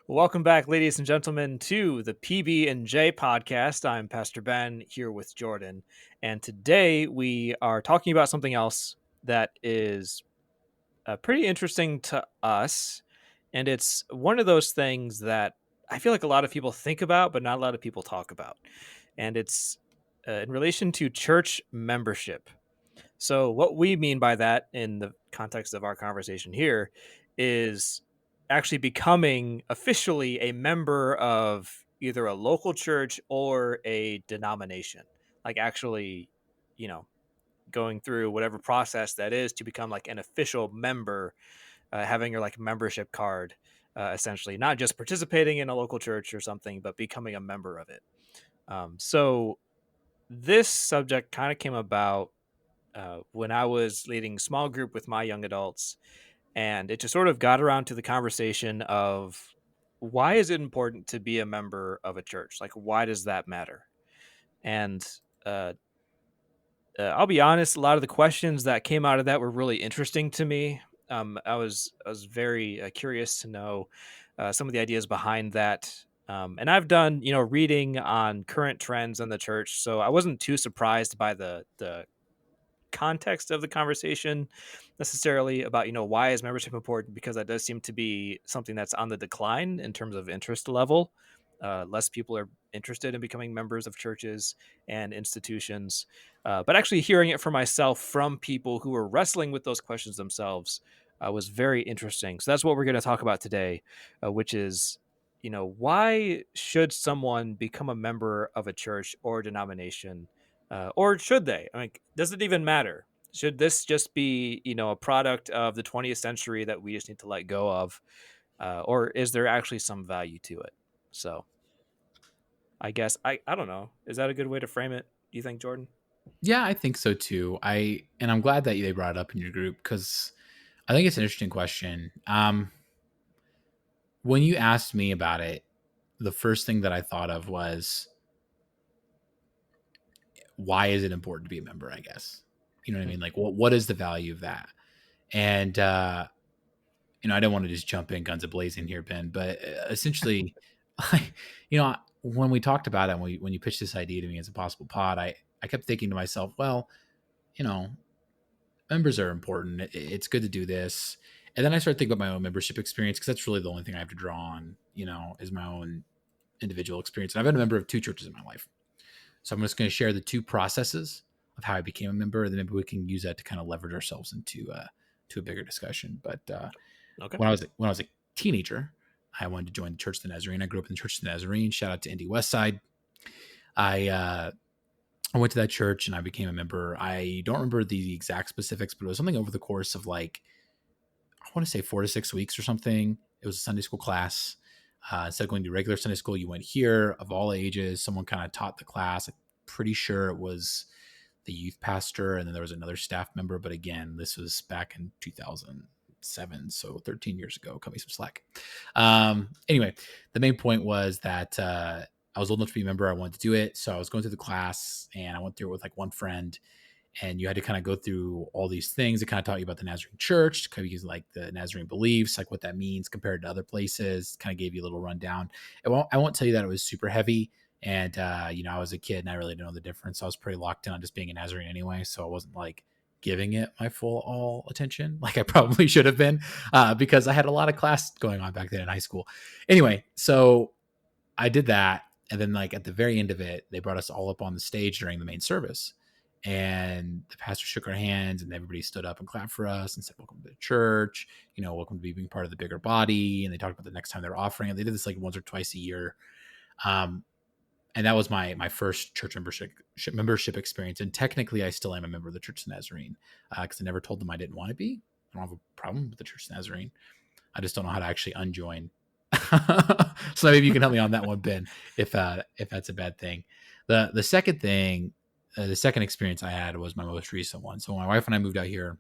Welcome back, ladies and gentlemen, to the PB&J podcast. I'm Pastor Ben here with Jordan, and today we are talking about something else that is pretty interesting to us, and it's one of those things that I feel like a lot of people think about, but not a lot of people talk about, and it's in relation to church membership. So, what we mean by that in the context of our conversation here is actually becoming officially a member of either a local church or a denomination. Like, actually, you know, going through whatever process that is to become like an official member, having your like membership card, essentially, not just participating in a local church or something, but becoming a member of it. So, this subject kind of came about when I was leading small group with my young adults, and it just sort of got around to the conversation of why is it important to be a member of a church? Like, why does that matter? And uh, I'll be honest, a lot of the questions that came out of that were really interesting to me. I was very curious to know some of the ideas behind that. And I've done, reading on current trends in the church, so I wasn't too surprised by the context of the conversation necessarily about why is membership important, because that does seem to be something that's on the decline in terms of interest level. Less people are interested in becoming members of churches and institutions, but actually hearing it for myself from people who were wrestling with those questions themselves was very interesting. So that's what we're going to talk about today, which is why should someone become a member of a church or denomination, or should they? I mean, does it even matter? Should this just be, a product of the 20th century that we just need to let go of, or is there actually some value to it? So, I guess I don't know. Is that a good way to frame it? Do you think, Jordan? Yeah, I think so too. I'm glad that they brought it up in your group because I think it's an interesting question. When you asked me about it, the first thing that I thought of was why is it important to be a member? I guess you know what I Hmm. mean. Like, what is the value of that? And I don't want to just jump in guns a blazing here, Ben, but essentially, when we talked about it, when you pitched this idea to me as a possible pod, I kept thinking to myself, well, you know, members are important. It's good to do this. And then I started thinking about my own membership experience because that's really the only thing I have to draw on, is my own individual experience. And I've been a member of two churches in my life. So I'm just going to share the two processes of how I became a member, and then maybe we can use that to kind of leverage ourselves into to a bigger discussion. But Okay. when I was a teenager, I wanted to join the Church of the Nazarene. I grew up in the Church of the Nazarene. Shout out to Indy Westside. I I went to that church and I became a member. I don't remember the exact specifics, but it was something over the course of like, I want to say 4 to 6 weeks or something. It was a Sunday school class. Instead of going to regular Sunday school, you went here of all ages. Someone kind of taught the class. I'm pretty sure it was the youth pastor, and then there was another staff member. But again, this was back in 2007, so 13 years ago. Cut me some slack. Anyway, the main point was that I was old enough to be a member. I wanted to do it, so I was going through the class, and I went through it with like one friend. And you had to kind of go through all these things. It kind of taught you about the Nazarene Church, kind of use like the Nazarene beliefs, like what that means compared to other places. Kind of gave you a little rundown. I won't tell you that it was super heavy. And I was a kid and I really didn't know the difference. So I was pretty locked in on just being a Nazarene anyway. So I wasn't like giving it my full all attention like I probably should have been, because I had a lot of class going on back then in high school. Anyway, so I did that. And then like at the very end of it, they brought us all up on the stage during the main service. And the pastor shook our hands and everybody stood up and clapped for us and said, welcome to the church, welcome to being part of the bigger body. And they talked about the next time they're offering it. They did this like once or twice a year. Um, and that was my first church membership experience. And technically I still am a member of the Church of the Nazarene, because I never told them I didn't want to be. I don't have a problem with the Church of the Nazarene. I just don't know how to actually unjoin. So maybe you can help me on that one, Ben, if that's a bad thing. The second thing, the second experience I had was my most recent one. So when my wife and I moved out here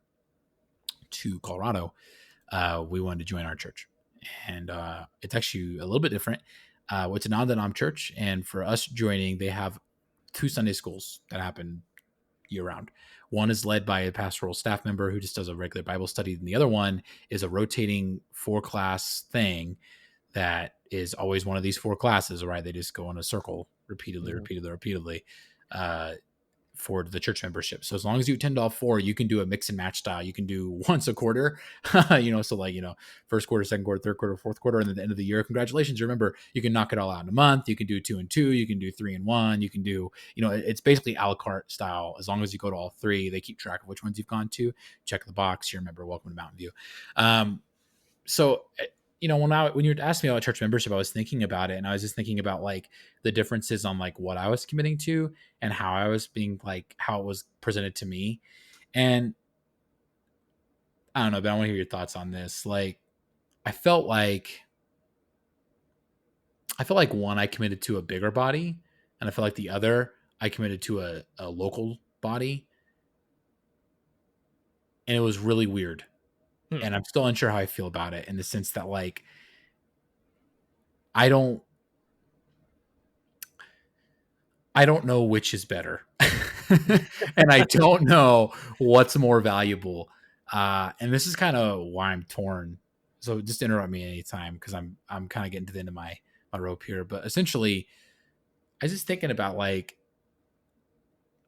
to Colorado, we wanted to join our church, and it's actually a little bit different. It's a non-denom church, and for us joining, they have two Sunday schools that happen year round. One is led by a pastoral staff member who just does a regular Bible study, and the other one is a rotating 4-class thing that is always one of these four classes, right? They just go in a circle repeatedly, Hmm. repeatedly, repeatedly. For the church membership. So as long as you attend all four, you can do a mix and match style. You can do once a quarter, so like, first quarter, second quarter, third quarter, fourth quarter, and then the end of the year. Congratulations. Remember, you can knock it all out in a month. You can do 2 and 2. You can do 3 and 1. You can do, it's basically a la carte style. As long as you go to all three, they keep track of which ones you've gone to. Check the box. You're a member. Welcome to Mountain View. So when you asked me about church membership, I was thinking about it, and I was just thinking about like the differences on like what I was committing to and how I was being like how it was presented to me. And I don't know, but I want to hear your thoughts on this. Like I felt like one, I committed to a bigger body, and I felt like the other I committed to a local body, and it was really weird. Hmm. And I'm still unsure how I feel about it, in the sense that like I don't I don't know which is better. And I don't know what's more valuable. And this is kind of why I'm torn. So just interrupt me anytime, because I'm kind of getting to the end of my rope here. But essentially, I was just thinking about like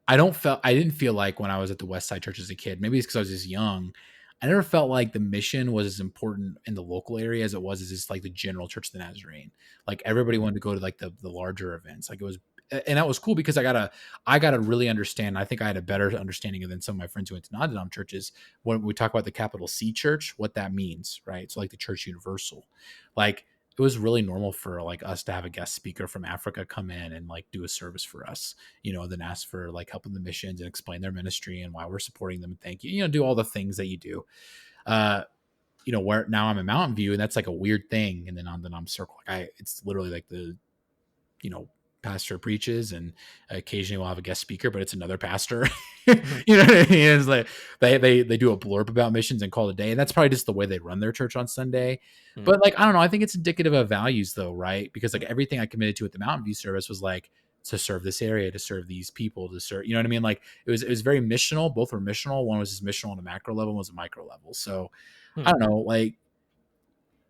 I didn't feel like when I was at the West Side Church as a kid, maybe it's because I was just young, I never felt like the mission was as important in the local area as it was as just like the general Church of the Nazarene. Like everybody Hmm. wanted to go to like the larger events. Like it was, and that was cool because I gotta really understand. I think I had a better understanding than some of my friends who went to non-denom churches when we talk about the capital C church, what that means, right? So like the church universal, like it was really normal for like us to have a guest speaker from Africa come in and like do a service for us, then ask for like help in the missions and explain their ministry and why we're supporting them and thank you, do all the things that you do. Uh, where now I'm in Mountain View, and that's like a weird thing. And then on the Nom Circle, like it's literally like the, you know, pastor preaches, and occasionally we'll have a guest speaker, but it's another pastor. Hmm. You know what I mean? It's like they do a blurb about missions and call it a day. And that's probably just the way they run their church on Sunday. Hmm. But like, I don't know. I think it's indicative of values though, right? Because like everything I committed to at the Mountain View service was like to serve this area, to serve these people, to serve, you know what I mean? Like it was very missional. Both were missional. One was just missional on a macro level, one was a micro level. So I Hmm. don't know, like,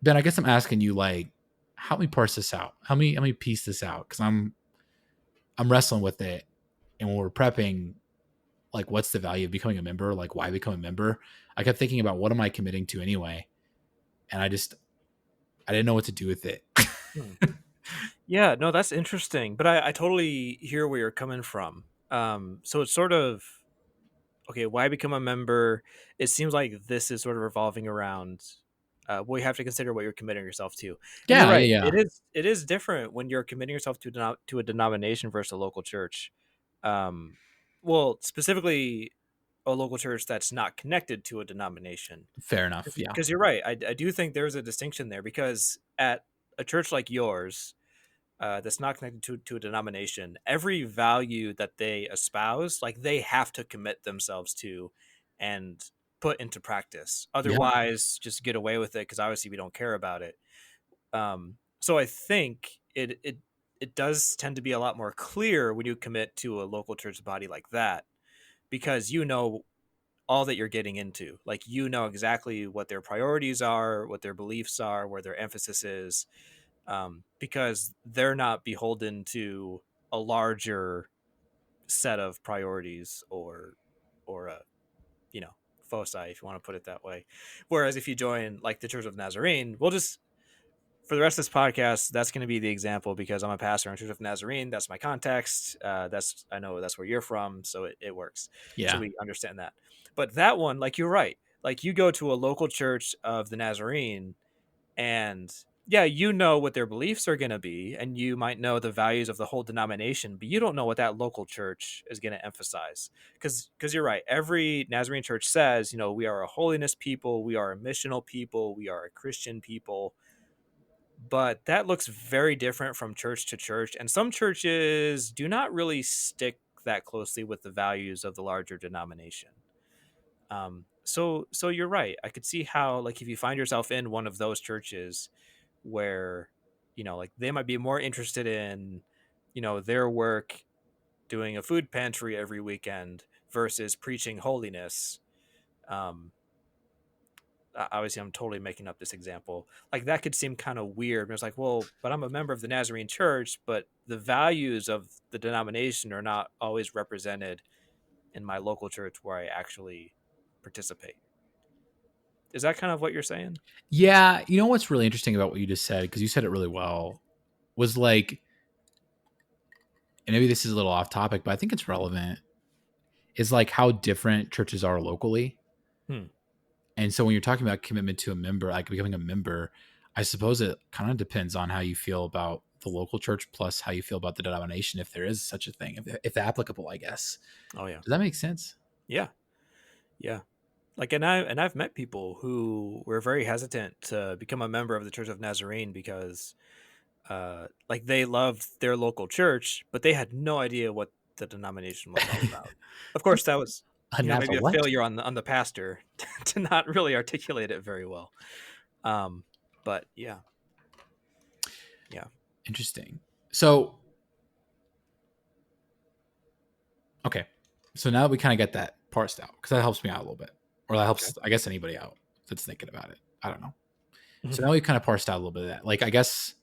Ben, I guess I'm asking you, like, help me parse this out. Help me piece this out, because I'm wrestling with it. And when we're prepping, like, what's the value of becoming a member? Like, why become a member? I kept thinking about what am I committing to anyway, and I didn't know what to do with it. Hmm. Yeah, no, that's interesting. But I totally hear where you're coming from. So it's sort of okay, why become a member? It seems like this is sort of revolving around well, you have to consider what you're committing yourself to. And you're Yeah, right. yeah, It is different when you're committing yourself to a denomination versus a local church. Um well, specifically a local church that's not connected to a denomination. fair enough. Yeah, Because you're right. I do think there's a distinction there because at a church like yours, that's not connected to a denomination, every value that they espouse, like they have to commit themselves to and put into practice. yeah, Otherwise, just get away with it because obviously we don't care about it. So I think it does tend to be a lot more clear when you commit to a local church body like that because you know all that you're getting into. Like you know exactly what their priorities are, what their beliefs are, where their emphasis is, because they're not beholden to a larger set of priorities or a foci, if you want to put it that way. Whereas if you join like the Church of Nazarene, we'll just for the rest of this podcast, that's going to be the example because I'm a pastor in Church of Nazarene. That's my context. That's I know that's where you're from, so it works. So yeah, we understand that. But that one, like you're right. Like you go to a local church of the Nazarene, and yeah, you know what their beliefs are going to be, and you might know the values of the whole denomination, but you don't know what that local church is going to emphasize. Because you're right. Every Nazarene church says, we are a holiness people, we are a missional people, we are a Christian people, but that looks very different from church to church, and some churches do not really stick that closely with the values of the larger denomination. So you're right. I could see how, like, if you find yourself in one of those churches where, like they might be more interested in, their work doing a food pantry every weekend versus preaching holiness. Um, obviously I'm totally making up this example. Like that could seem kind of weird. But it's like, well, but I'm a member of the Nazarene Church, but the values of the denomination are not always represented in my local church where I actually participate. Is that kind of what you're saying? Yeah, you know what's really interesting about what you just said, because you said it really well, was like, and maybe this is a little off topic, but I think it's relevant, is like how different churches are locally. Hmm. And so when you're talking about commitment to a member, like becoming a member, I suppose it kind of depends on how you feel about the local church plus how you feel about the denomination, if there is such a thing, if applicable, I guess. Oh yeah. Does that make sense? Yeah. Yeah. Like, and I've met people who were very hesitant to become a member of the Church of Nazarene because like they loved their local church, but they had no idea what the denomination was all about. Of course, that was, A NASA maybe a what? failure on the pastor to not really articulate it very well. Um, but yeah, yeah, Interesting. So, okay. So now that we kind of get that parsed out, because that helps me out a little bit, or that okay. helps, I guess, anybody out that's thinking about it. I don't know. So Mhm. now we kind of parsed out a little bit of that. Like, I guess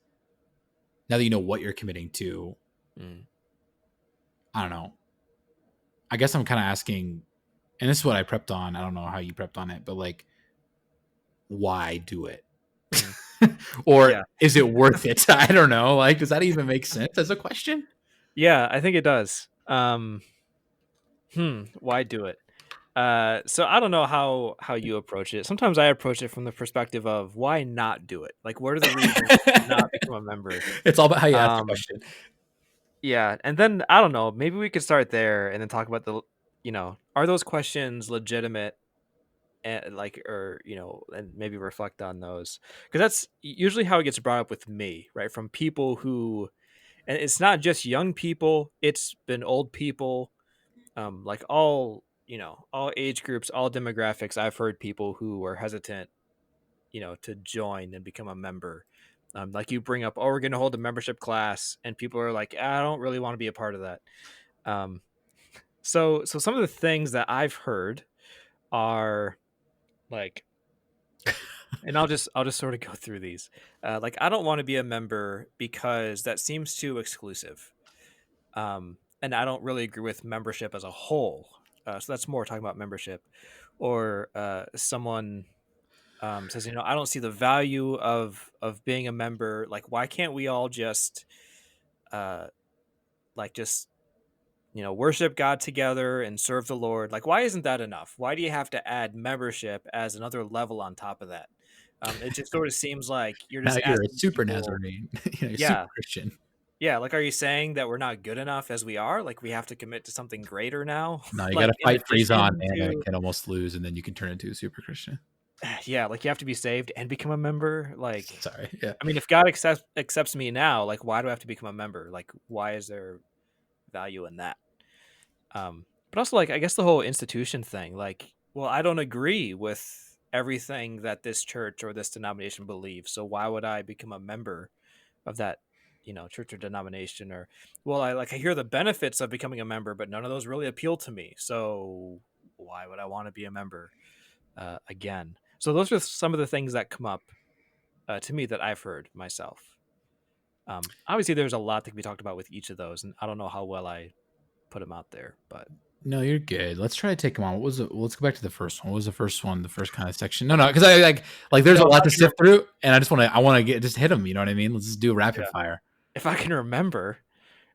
now that you know what you're committing to, Mm, I don't know. I guess I'm kind of asking, and this is what I prepped on. I don't know how you prepped on it, but like, why do it? mhm. Or Yeah, is it worth it? I don't know. Like, does that even make sense as a question? yeah, I think it does. Why do it? So I don't know how you approach it. Sometimes I approach it from the perspective of why not do it. Like, what are the reasons to not become a member? It's all about how you ask the Um, question. yeah, and then I don't know. Maybe we could start there and then talk about are those questions legitimate? And like, or and maybe reflect on those because that's usually how it gets brought up with me, right? From people who, and it's not just young people; it's been old people, like all age groups, all demographics. I've heard people who were hesitant, to join and become a member. Like you bring up, oh, we're going to hold a membership class, and people are like, I don't really want to be a part of that. Um, so some of the things that I've heard are like, and I'll just sort of go through these. Like I don't want to be a member because that seems too exclusive. And I don't really agree with membership as a whole. So that's more talking about membership, or someone says, I don't see the value of being a member. Like, why can't we all just uh, like just worship God together and serve the Lord? Like, why isn't that enough? Why do you have to add membership as another level on top of that? It just sort of seems like you're Now just you're a asking super people. Nazarene. You're a super Yeah, Christian. yeah. Like, are you saying that we're not good enough as we are? Like, we have to commit to something greater now? No, you got to Like, in fight freeze on addition and to, can almost lose, and then you can turn into a super Christian. yeah, like you have to be saved and become a member. Like, Sorry. Yeah. I mean, if God accepts me now, like, why do I have to become a member? Like, why is there value in that? But also, like, I guess the whole institution thing. Like, well, I don't agree with everything that this church or this denomination believes. So why would I become a member of that, church or denomination? Or, well, I hear the benefits of becoming a member, but none of those really appeal to me. So why would I want to be a member again? So those are some of the things that come up to me that I've heard myself. Obviously, there's a lot that can be talked about with each of those, and I don't know how well I put them out there, but No, you're good. Let's try to take them on. What was it? Let's go back to the first one. What was the first one? The first kind of section? No, because I like there's no, a if lot I to can, sift through, and I want to get just hit them. You know what I mean? Let's just do a rapid yeah, fire. if I can remember,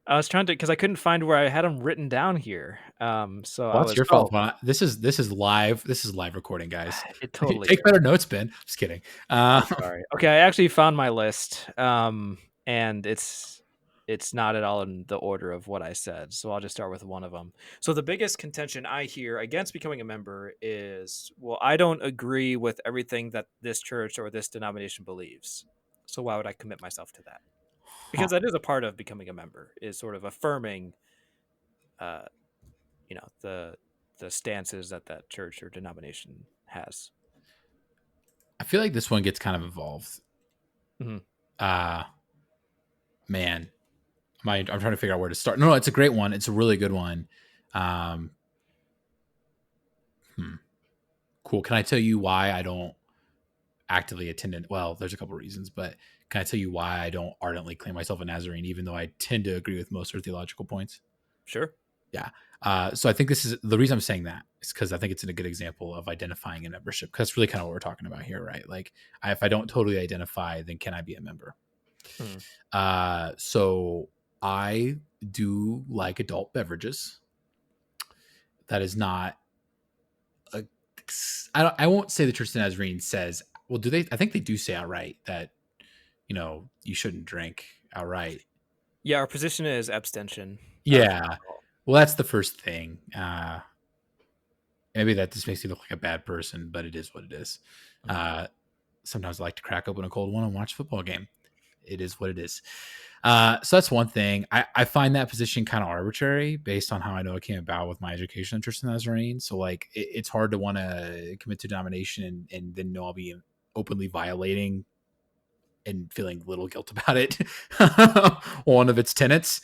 I was trying to because I couldn't find where I had them written down here. So Well, I that's was your fault. This is live. This is live recording, guys. it totally Take is. better notes, Ben. Just kidding. I'm sorry. Okay, I actually found my list, and it's not at all in the order of what I said. So I'll just start with one of them. So the biggest contention I hear against becoming a member is, well, I don't agree with everything that this church or this denomination believes. So why would I commit myself to that? Huh. Because that is a part of becoming a member, is sort of affirming, uh, the stances that that church or denomination has. I feel like this one gets kind of involved. Hmm. Uh man, I'm trying to figure out where to start. No, it's a great one. It's a really good one. Um, hmm. Cool. Can I tell you why I don't? actively attend. Well, there's a couple of reasons, but can I tell you why I don't ardently claim myself a Nazarene, even though I tend to agree with most of the theological points? Sure. Yeah. So I think this is the reason I'm saying that is because I think it's a good example of identifying a membership. Because that's really kind of what we're talking about here, right? Like, if I don't totally identify, then can I be a member? Hmm. So I do like adult beverages. That is not a. I won't say the Church of the Nazarene says. Well, do they? I think they do say outright that you shouldn't drink outright. Yeah, our position is abstention of Yeah. alcohol. Well, that's the first thing. Maybe that just makes you look like a bad person, but it is what it is. Mhm. Uh, Sometimes I like to crack open a cold one and watch a football game. It is what it is. So that's one thing. I find that position kind of arbitrary based on how I know it came about with my education interest in Nazarene. So like it's hard to want to commit to denomination and then know I'll be openly violating and feeling little guilt about it. One of its tenets.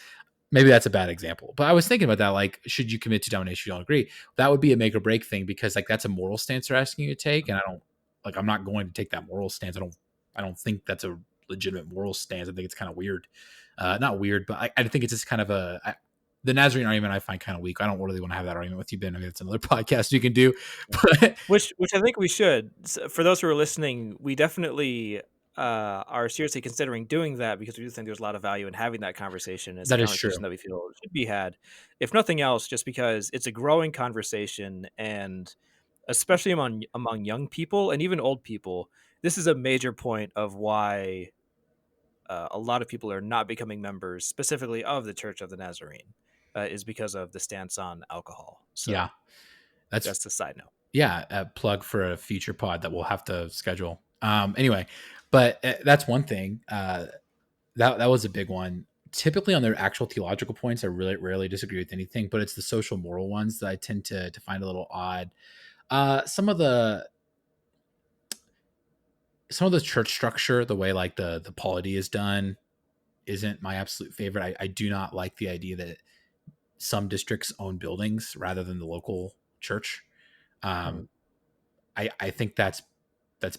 Maybe that's a bad example. But I was thinking about that. Like, should you commit to domination? You don't agree. That would be a make or break thing because like that's a moral stance they're asking you to take. And I don't like I'm not going to take that moral stance. I don't think that's a legitimate moral stance. I think it's kind of weird. Not weird, but I think it's just kind of the Nazarene argument I find kind of weak. I don't really want to have that argument with you, Ben. I mean, it's another podcast you can do. But Which I think we should. For those who are listening, we definitely are seriously considering doing that because we do think there's a lot of value in having that conversation. It's a that is conversation true. that we feel should be had, if nothing else, just because it's a growing conversation, and especially among young people and even old people, this is a major point of why a lot of people are not becoming members, specifically of the Church of the Nazarene, is because of the stance on alcohol. Yeah. So That's that's the side note. yeah, a plug for a future pod that we'll have to schedule. Anyway, but that's one thing. That was a big one. Typically, on their actual theological points, I really rarely disagree with anything, but it's the social moral ones that I tend to find a little odd. Some of the church structure, the way like the polity is done, isn't my absolute favorite. I do not like the idea that some districts own buildings rather than the local church. Hmm. Um, I think that's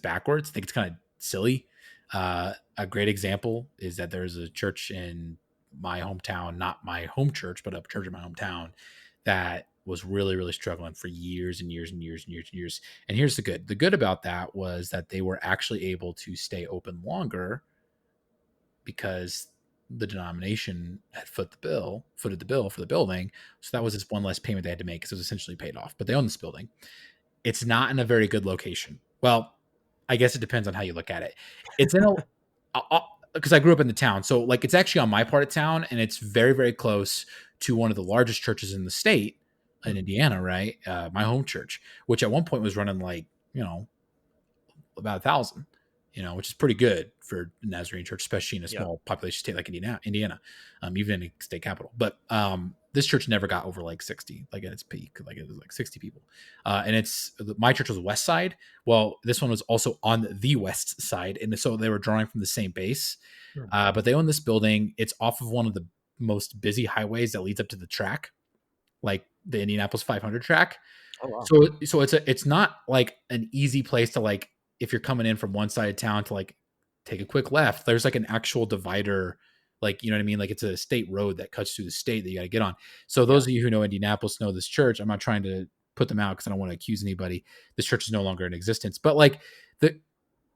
backwards. I think it's kind of silly. A great example is that there's a church in my hometown, not my home church, but a church in my hometown that was really, really struggling for years and years and years and years and years. And here's the good. The good about that was that they were actually able to stay open longer because the denomination had footed the bill for the building. So that was just one less payment they had to make because it was essentially paid off. But they own this building. It's not in a very good location. Well, I guess it depends on how you look at it. It's in because I grew up in the town, so like it's actually on my part of town, and it's very very close to one of the largest churches in the state in Hmm. Indiana, right? My home church, which at one point was running like about 1,000, which is pretty good for a Nazarene church, especially in a Yeah. small population state like Indiana, even in a state capital. But this church never got over like 60, like at its peak, like it was like 60 people. And my church was west side. Well, this one was also on the west side, and so they were drawing from the same base. Hmm. But they own this building. It's off of one of the most busy highways that leads up to the track, like the Indianapolis 500 track. Oh wow. So it's not like an easy place to like if you're coming in from one side of town to like take a quick left. There's like an actual divider, like you know what I mean. Like it's a state road that cuts through the state that you got to get on. So Yeah. those of you who know Indianapolis know this church. I'm not trying to put them out because I don't want to accuse anybody. This church is no longer in existence. But like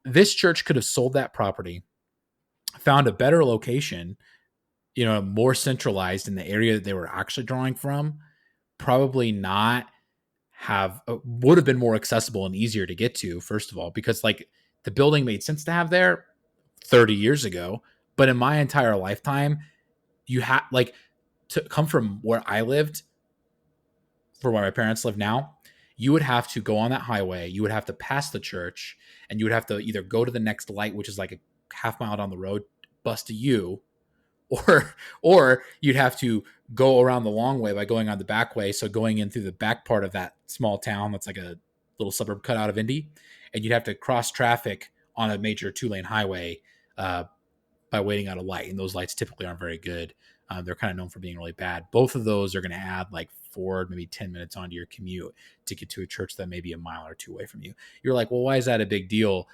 this church could have sold that property, found a better location, more centralized in the area that they were actually drawing from. Probably not would have been more accessible and easier to get to, first of all, because like the building made sense to have there 30 years ago, but in my entire lifetime you have like to come from where I lived for where my parents live now, you would have to go on that highway, you would have to pass the church, and you would have to either go to the next light, which is like a half mile down the road, bust a U, or you'd have to go around the long way by going on the back way, so going in through the back part of that small town that's like a little suburb cut out of Indy, and you'd have to cross traffic on a major 2-lane highway uh, by waiting out a light, and those lights typically aren't very good. They're kind of known for being really bad. Both of those are going to add like 4 maybe 10 minutes onto your commute to get to a church that may be a mile or two away from you. You're like, well, why is that a big deal?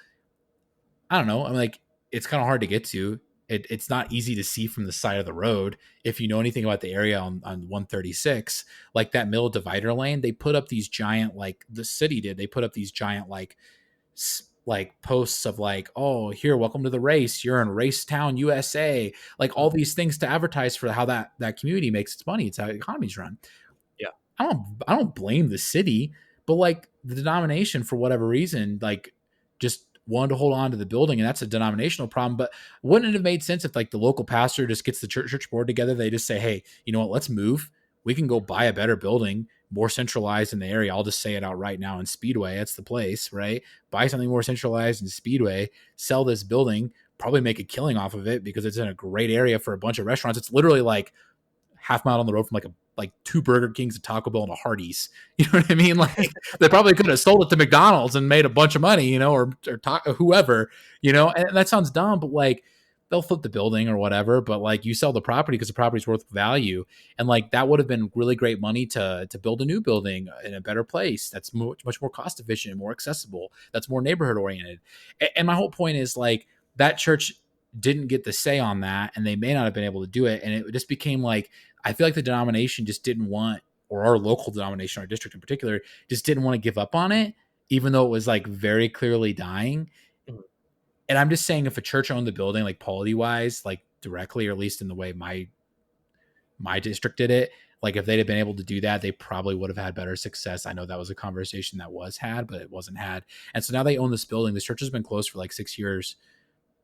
I don't know. I'm like, it's kind of hard to get to. It's not easy to see from the side of the road. If you know anything about the area on 136, like that middle divider lane, they put up these giant, like the city did, they put up these giant, like posts of like, oh, here, welcome to the race. You're in Race Town, USA. Like all Mhm. these things to advertise for how that community makes its money. It's how economies run. Yeah. I don't blame the city, but like the denomination for whatever reason, like just wanted to hold on to the building, and that's a denominational problem. But wouldn't it have made sense if like the local pastor just gets the church board together? They just say, hey, you know what? Let's move. We can go buy a better building, more centralized in the area. I'll just say it out right now in Speedway. That's the place, right? Buy something more centralized in Speedway, sell this building, probably make a killing off of it because it's in a great area for a bunch of restaurants. It's literally like half mile on the road from like two Burger Kings, a Taco Bell, and a Hardee's. You know what I mean? Like they probably could have sold it to McDonald's and made a bunch of money, or whoever, And that sounds dumb, but like they'll flip the building or whatever. But like you sell the property because the property's worth value, and like that would have been really great money to build a new building in a better place that's much more cost efficient and more accessible. That's more neighborhood oriented. And my whole point is like that church didn't get the say on that, and they may not have been able to do it, and it just became like I feel like the denomination just didn't want, or our local denomination, our district in particular, just didn't want to give up on it, even though it was like very clearly dying. Mhm. And I'm just saying, if a church owned the building, like polity wise, like directly, or at least in the way my district did it, like if they'd have been able to do that, they probably would have had better success. I know that was a conversation that was had, but it wasn't had. And so now they own this building. This church has been closed for like 6 years.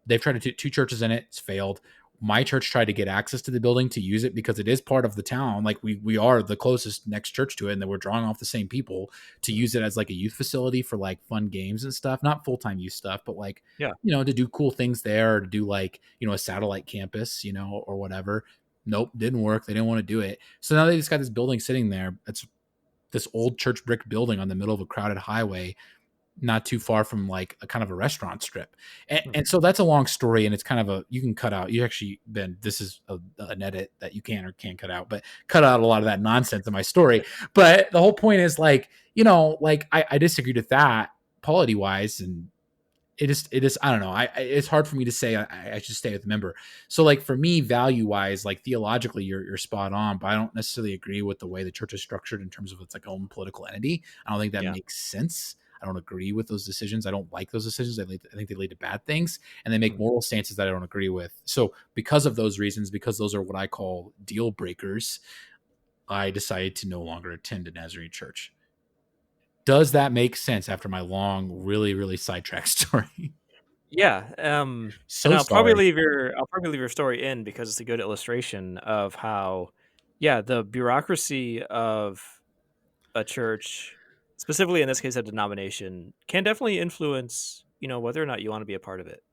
They've tried to do two churches in it. It's failed. My church tried to get access to the building to use it because it is part of the town. Like we are the closest next church to it, and then we're drawing off the same people to use it as like a youth facility for like fun games and stuff. Not full time youth stuff, but like Yeah. to do cool things there, or to do like a satellite campus, or whatever. Nope, didn't work. They didn't want to do it. So now they just got this building sitting there. It's this old church brick building on the middle of a crowded highway, not too far from like a kind of a restaurant strip. And, Mhm. and so that's a long story, and it's kind of you can cut out. You actually, Ben, this is an edit that you can or can't cut out, but cut out a lot of that nonsense in my story. But the whole point is like, like I disagreed with that polity wise, and it is I don't know. It's hard for me to say I should stay with the member. So like for me, value wise, like theologically, you're spot on, but I don't necessarily agree with the way the church is structured in terms of its like own political entity. I don't think that Yeah. makes sense. I don't agree with those decisions. I don't like those decisions. I think they lead to bad things, and they make Mhm. moral stances that I don't agree with. So because of those reasons, because those are what I call deal breakers, I decided to no longer attend a Nazarene church. Does that make sense after my long, really, really sidetracked story? Yeah. And So sorry. I'll probably leave your story in because it's a good illustration of how, yeah, the bureaucracy of a church, specifically in this case, a denomination, can definitely influence, whether or not you want to be a part of it.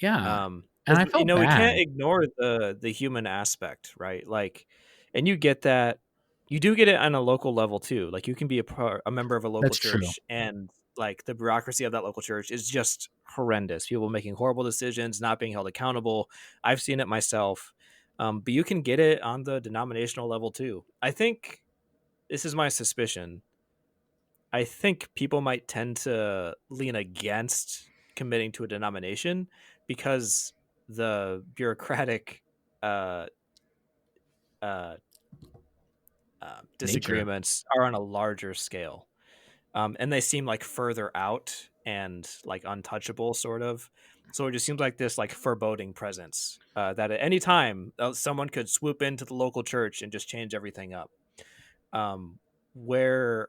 Yeah, and Because I felt we can't bad. ignore the human aspect, right? Like, and you get that, you do get it on a local level too. Like, you can be a member of a local That's true. church, and like the bureaucracy of that local church is just horrendous. People making horrible decisions, not being held accountable. I've seen it myself. But you can get it on the denominational level too. I think this is my suspicion. I think people might tend to lean against committing to a denomination because the bureaucratic uh, uh, Nature. disagreements are on a larger scale, and they seem like further out and like untouchable, sort of. So it just seems like this like foreboding presence that at any time someone could swoop into the local church and just change everything up. Um, where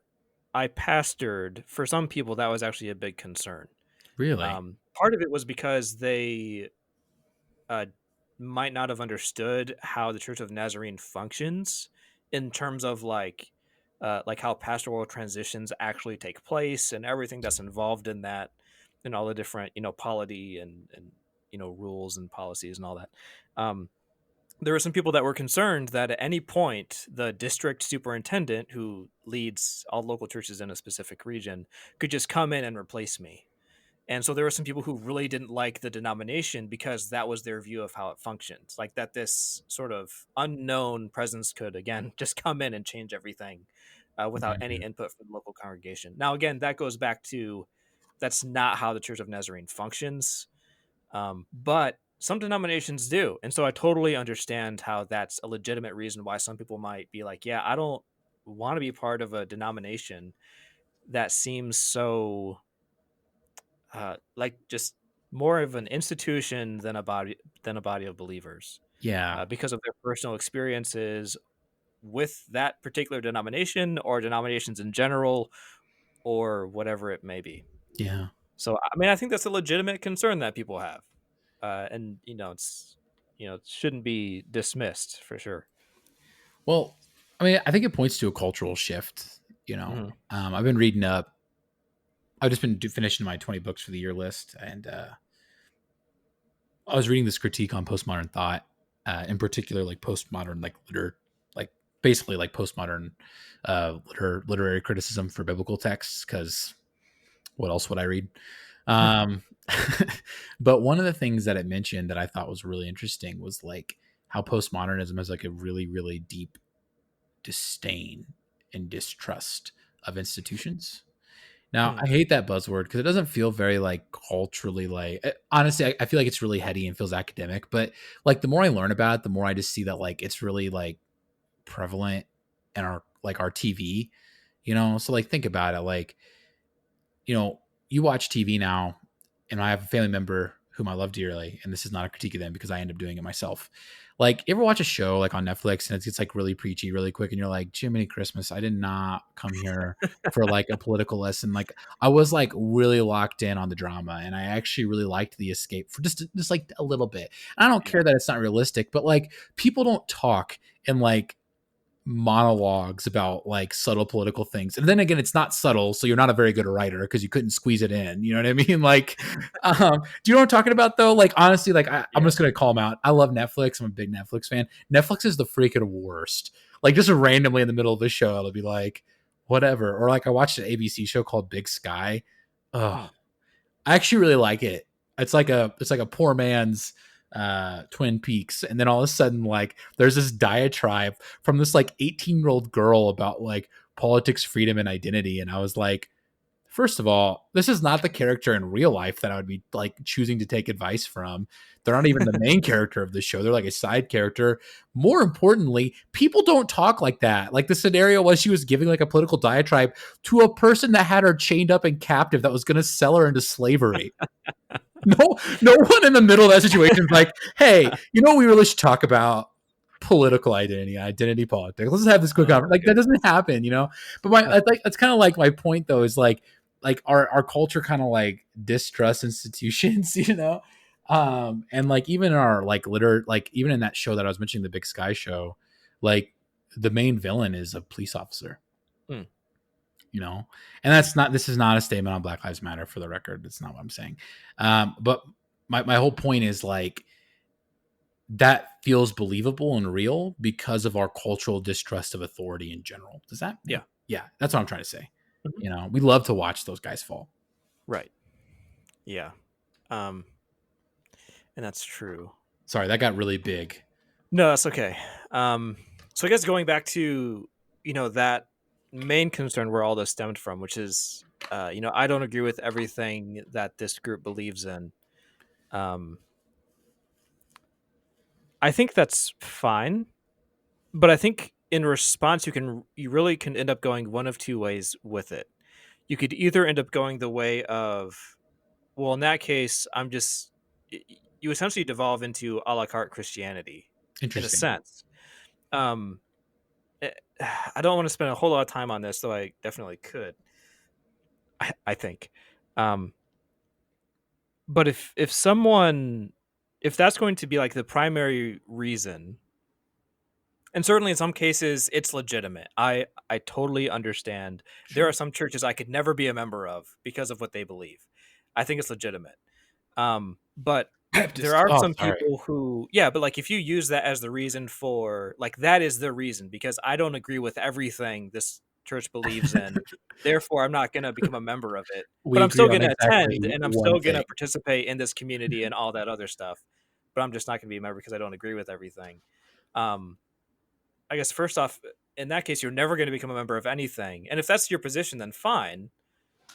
I pastored, for some people, that was actually a big concern. Really? Part of it was because they uh, might not have understood how the Church of Nazarene functions in terms of like how pastoral transitions actually take place and everything that's involved in that, and all the different polity and rules and policies and all that. Um, there were some people that were concerned that at any point the district superintendent who leads all local churches in a specific region could just come in and replace me. And so there were some people who really didn't like the denomination because that was their view of how it functions, like that this sort of unknown presence could again just come in and change everything without any Mhm. input from the local congregation. Now again, that goes back to, that's not how the Church of Nazarene functions. But some denominations do. And so I totally understand how that's a legitimate reason why some people might be like, yeah, I don't want to be part of a denomination that seems so like just more of an institution than a body of believers Yeah. because of their personal experiences with that particular denomination or denominations in general or whatever it may be. Yeah. So I mean, I think that's a legitimate concern that people have, and it shouldn't be dismissed for sure. Well, I mean, I think it points to a cultural shift. Hmm. I've been reading up. I've just been finishing my 20 books for the year list, and I was reading this critique on postmodern thought, in particular, like postmodern, like basically like postmodern literary criticism for biblical texts. Because what else would I read? Um, but one of the things that it mentioned that I thought was really interesting was like how postmodernism has like a really, really deep disdain and distrust of institutions. Now, Hmm. I hate that buzzword because it doesn't feel very like culturally like honestly, I feel like it's really heady and feels academic, but like the more I learn about it, the more I just see that like it's really like prevalent in our TV, So like think about it, like, you watch TV now, and I have a family member whom I love dearly, and this is not a critique of them because I end up doing it myself. Like, you ever watch a show like on Netflix and it gets like really preachy really quick, and you're like, Jiminy Christmas, I did not come here for like a political lesson. Like, I was like really locked in on the drama, and I actually really liked the escape for just like a little bit. And I don't Yeah. care that it's not realistic, but like people don't talk in like monologues about like subtle political things. And then again, it's not subtle, so you're not a very good writer because you couldn't squeeze it in. You know what I mean? Like, do you know what I'm talking about though? Like, honestly, like I'm Yeah. just gonna call them out. I love Netflix. I'm a big Netflix fan. Netflix is the freaking worst. Like, just randomly in the middle of the show, it'll be like, whatever. Or like I watched an ABC show called Big Sky. Oh, Hmm. I actually really like it. It's like a poor man's Twin Peaks, and then all of a sudden, like, there's this diatribe from this like 18-year-old girl about like politics, freedom, and identity, and I was like, first of all, this is not the character in real life that I would be like choosing to take advice from. They're not even the main character of the show. They're like a side character. More importantly, people don't talk like that. Like, the scenario was she was giving like a political diatribe to a person that had her chained up and captive that was going to sell her into slavery. No one in the middle of that situation is like, hey, we really should talk about political identity politics. Let's have this quick Oh conversation. my Like, that doesn't goodness. happen. But my that's kind of like my point though, is like our culture kind of like distrusts institutions, and like even in our like like even in that show that I was mentioning, the Big Sky show, like the main villain is a police officer, Hmm. you know and this is not a statement on Black Lives Matter, for the record. That's not what I'm saying. But my whole point is like that feels believable and real because of our cultural distrust of authority in general. Does that Yeah. make Yeah, that's what I'm trying to say. Mhm. We love to watch those guys fall. Right. Yeah. Um, and that's true. Sorry, that got really big. No, that's okay. Um, so I guess going back to that main concern where all this stemmed from, which is I don't agree with everything that this group believes in. Um, I think that's fine, but I think in response you really can end up going one of two ways with it. You could either end up going the way of, well, in that case, you essentially devolve into a la carte Christianity in a Interesting. sense. Um, eh, I don't want to spend a whole lot of time on this, though I definitely could. I think, um, but if that's going to be like the primary reason, and certainly in some cases it's legitimate. I totally understand. There Sure. are some churches I could never be a member of because of what they believe. I think it's legitimate. But there Baptist. are Oh, some sorry. people who, yeah, but like if you use that as the reason for, like, that is the reason because I don't agree with everything this church believes in. Therefore, I'm not going to become a member of it, but We I'm agree still on going to exactly attend and I'm one still going thing. to participate in this community and all that other stuff. But I'm just not going to be a member because I don't agree with everything. Um, I guess first off, in that case, you're never going to become a member of anything. And if that's your position, then fine.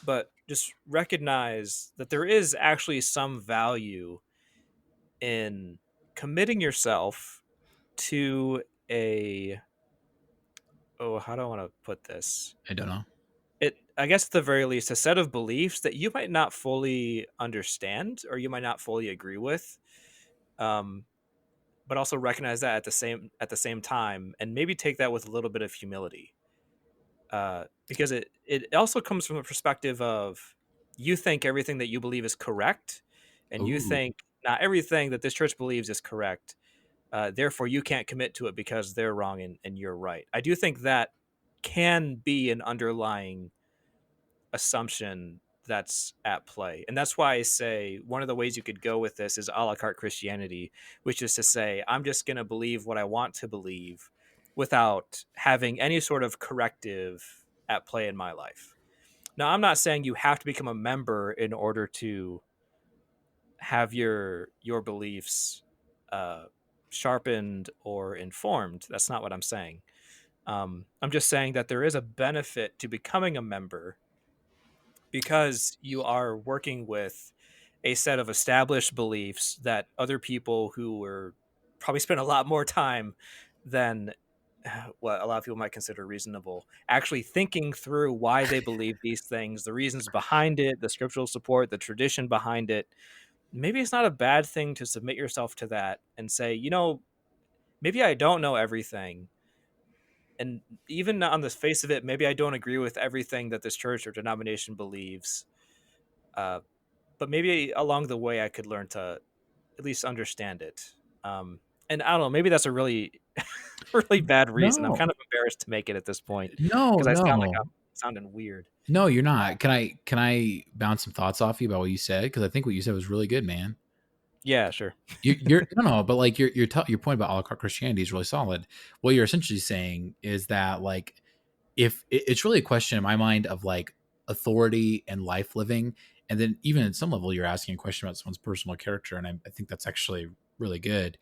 But just recognize that there is actually some value in committing yourself to a, oh, how do I want to put this? I don't know. It, I guess at the very least, a set of beliefs that you might not fully understand or you might not fully agree with. Um, but also recognize that at the same time, and maybe take that with a little bit of humility, because it also comes from the perspective of you think everything that you believe is correct, and you Ooh. think not everything that this church believes is correct. Therefore, you can't commit to it because they're wrong and you're right. I do think that can be an underlying assumption that's at play. And that's why I say one of the ways you could go with this is a la carte Christianity, which is to say, I'm just going to believe what I want to believe without having any sort of corrective at play in my life. Now, I'm not saying you have to become a member in order to have your beliefs uh, sharpened or informed. That's not what I'm saying. I'm just saying that there is a benefit to becoming a member because you are working with a set of established beliefs that other people who were probably spent a lot more time than what a lot of people might consider reasonable actually thinking through why they believe these things, the reasons behind it, the scriptural support, the tradition behind it. Maybe it's not a bad thing to submit yourself to that and say, maybe I don't know everything, and even on the face of it, maybe I don't agree with everything that this church or denomination believes, uh, but maybe along the way I could learn to at least understand it. And I don't know, maybe that's a really, really bad reason. I'm No, kind of embarrassed to make it at this point no, because I sound like I'm no, sounding weird. no. You're not. Can I bounce some thoughts off you about what you said? Because I think what you said was really good, man. Yeah, sure. You're no, no, but like your point about a la carte Christianity is really solid. What you're essentially saying is that like if it's really a question in my mind of like authority and life living, and then even at some level you're asking a question about someone's personal character, and I think that's actually really good.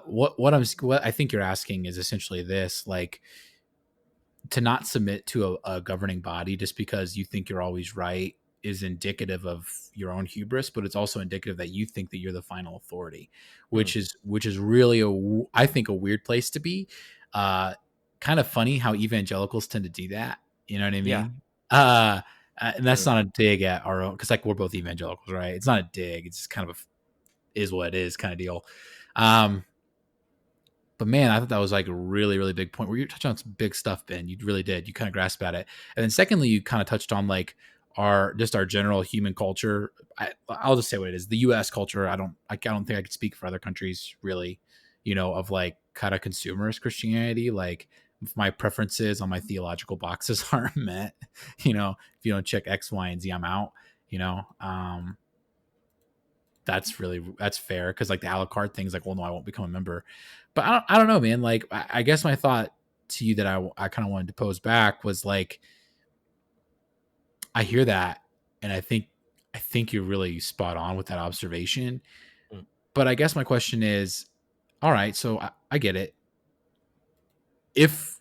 What I think you're asking is essentially this, like to not submit to a governing body just because you think you're always right is indicative of your own hubris, but it's also indicative that you think that you're the final authority, Mm, which is really I think a weird place to be. Uh, Kind of funny how evangelicals tend to do that. You know what I yeah, mean? Uh, and that's true. not a dig at our own because like we're both evangelicals, right? It's not a dig. It's just kind of is what it is kind of deal. Um, but man, I thought that was like a really, really big point where you touched on some big stuff, Ben. You really did. You kind of grasped at it. And then secondly, you kind of touched on like our general human culture. I'll just say what it is. The US culture, I don't think I could speak for other countries really, of like kind of consumerist Christianity. Like if my preferences on my theological boxes aren't met, if you don't check X, Y, and Z, I'm out, you know. That's fair because like the a la carte things like, well, no, I won't become a member. But I don't know, man. Like I guess my thought to you that I kind of wanted to pose back was like I hear that, and I think you're really spot on with that observation. Mm, But I guess my question is, all right, so I get it. If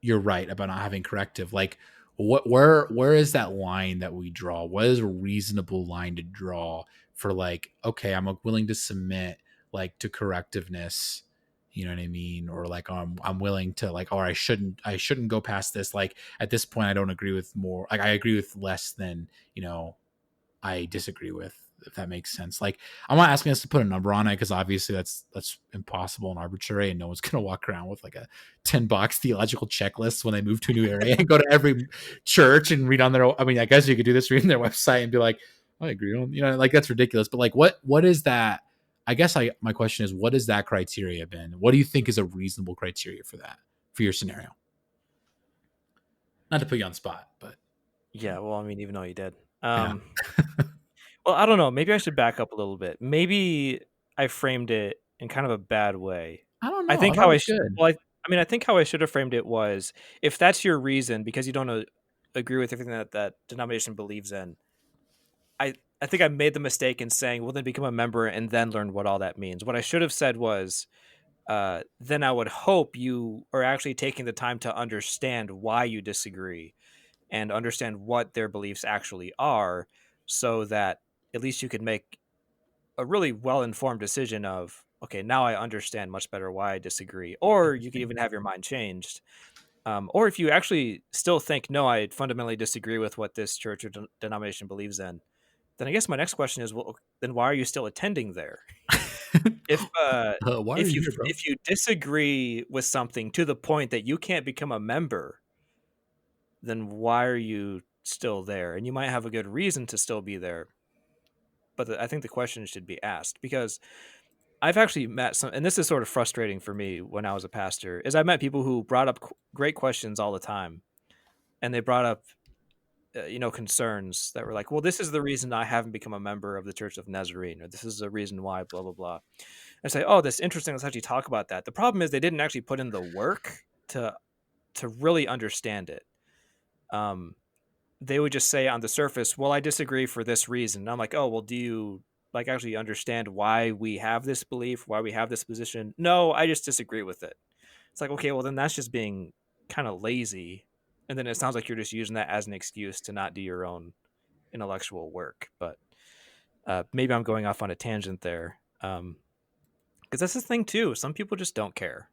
you're right about not having corrective, like where is that line that we draw? What is a reasonable line to draw for like, okay, I'm willing to submit like to correctiveness, you know what I mean? Or like I'm willing to like, or I shouldn't go past this. Like at this point I don't agree with more, like I agree with less than, I disagree with, if that makes sense. Like, I'm not asking us to put a number on it because obviously that's impossible and arbitrary, and no one's gonna walk around with like a 10 box theological checklist when they move to a new area and go to every church and read on their. I mean, I guess you could do this, read on their website and be like, I agree on, like that's ridiculous. But like, what is that? I guess my question is, what is that criteria, Ben? What do you think is a reasonable criteria for that for your scenario? Not to put you on the spot, but yeah, well, I mean, even though you did. yeah, Well, I don't know. Maybe I should back up a little bit. Maybe I framed it in kind of a bad way. I don't I know. I think thought it how was good. I mean, I think how I should have framed it was if that's your reason because you don't agree with everything that that denomination believes in. I think I made the mistake in saying, well, then become a member and then learn what all that means. What I should have said was, then I would hope you are actually taking the time to understand why you disagree and understand what their beliefs actually are so that at least you can make a really well informed decision of, okay, now I understand much better why I disagree. Or you could Interesting. even have your mind changed. Or if you actually still think, no, I fundamentally disagree with what this church or denomination believes in, then I guess my next question is, well, then why are you still attending there? If Why are you here, bro? if you disagree with something to the point that you can't become a member, then why are you still there? And you might have a good reason to still be there, but I think the question should be asked, because I've actually met some, and this is sort of frustrating for me when I was a pastor, is I met people who brought up great questions all the time, and they brought up concerns that were like, well, this is the reason I haven't become a member of the Church of Nazarene, or this is the reason why, blah blah blah. I say, oh, that's interesting. Let's actually talk about that. The problem is they didn't actually put in the work to really understand it. Um, they would just say on the surface, well, I disagree for this reason. And I'm like, oh, well, do you like actually understand why we have this belief, why we have this position? No, I just disagree with it. It's like, okay, well, then that's just being kind of lazy. And then it sounds like you're just using that as an excuse to not do your own intellectual work. But maybe I'm going off on a tangent there. Because that's the thing too. Some people just don't care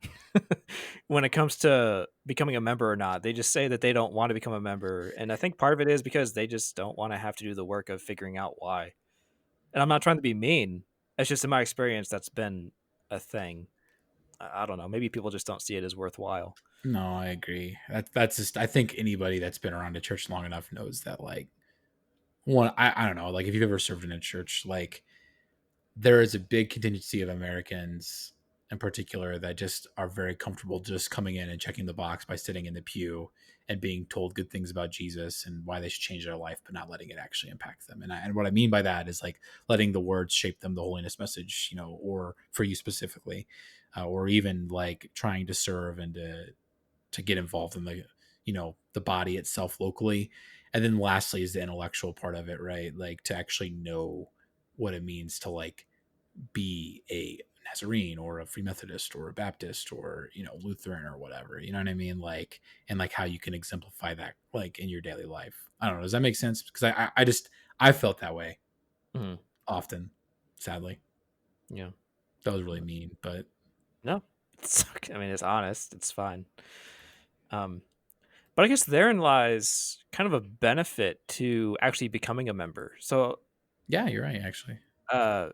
when it comes to becoming a member or not. They just say that they don't want to become a member, and I think part of it is because they just don't want to have to do the work of figuring out why. And I'm not trying to be mean. It's just in my experience that's been a thing. I don't know. Maybe people just don't see it as worthwhile. No, I agree. That's just. I think anybody that's been around a church long enough knows that, like, one. I don't know. Like, if you've ever served in a church, like, there is a big contingency of Americans in particular that just are very comfortable just coming in and checking the box by sitting in the pew and being told good things about Jesus and why they should change their life, but not letting it actually impact them. And what I mean by that is, like, letting the words shape them, the holiness message, or for you specifically, or even like trying to serve and to get involved in the body itself locally. And then lastly is the intellectual part of it, right? Like, to actually know what it means to, like, be a Nazarene or a Free Methodist or a Baptist or Lutheran or whatever. You know what I mean? Like, and like how you can exemplify that, like, in your daily life. I don't know. Does that make sense? Because I felt that way Mhm. often. Sadly, Yeah. that was really mean, but No, I mean, it's honest. It's fine. Um, but I guess therein lies kind of a benefit to actually becoming a member. So, yeah, you're right. Actually, uh,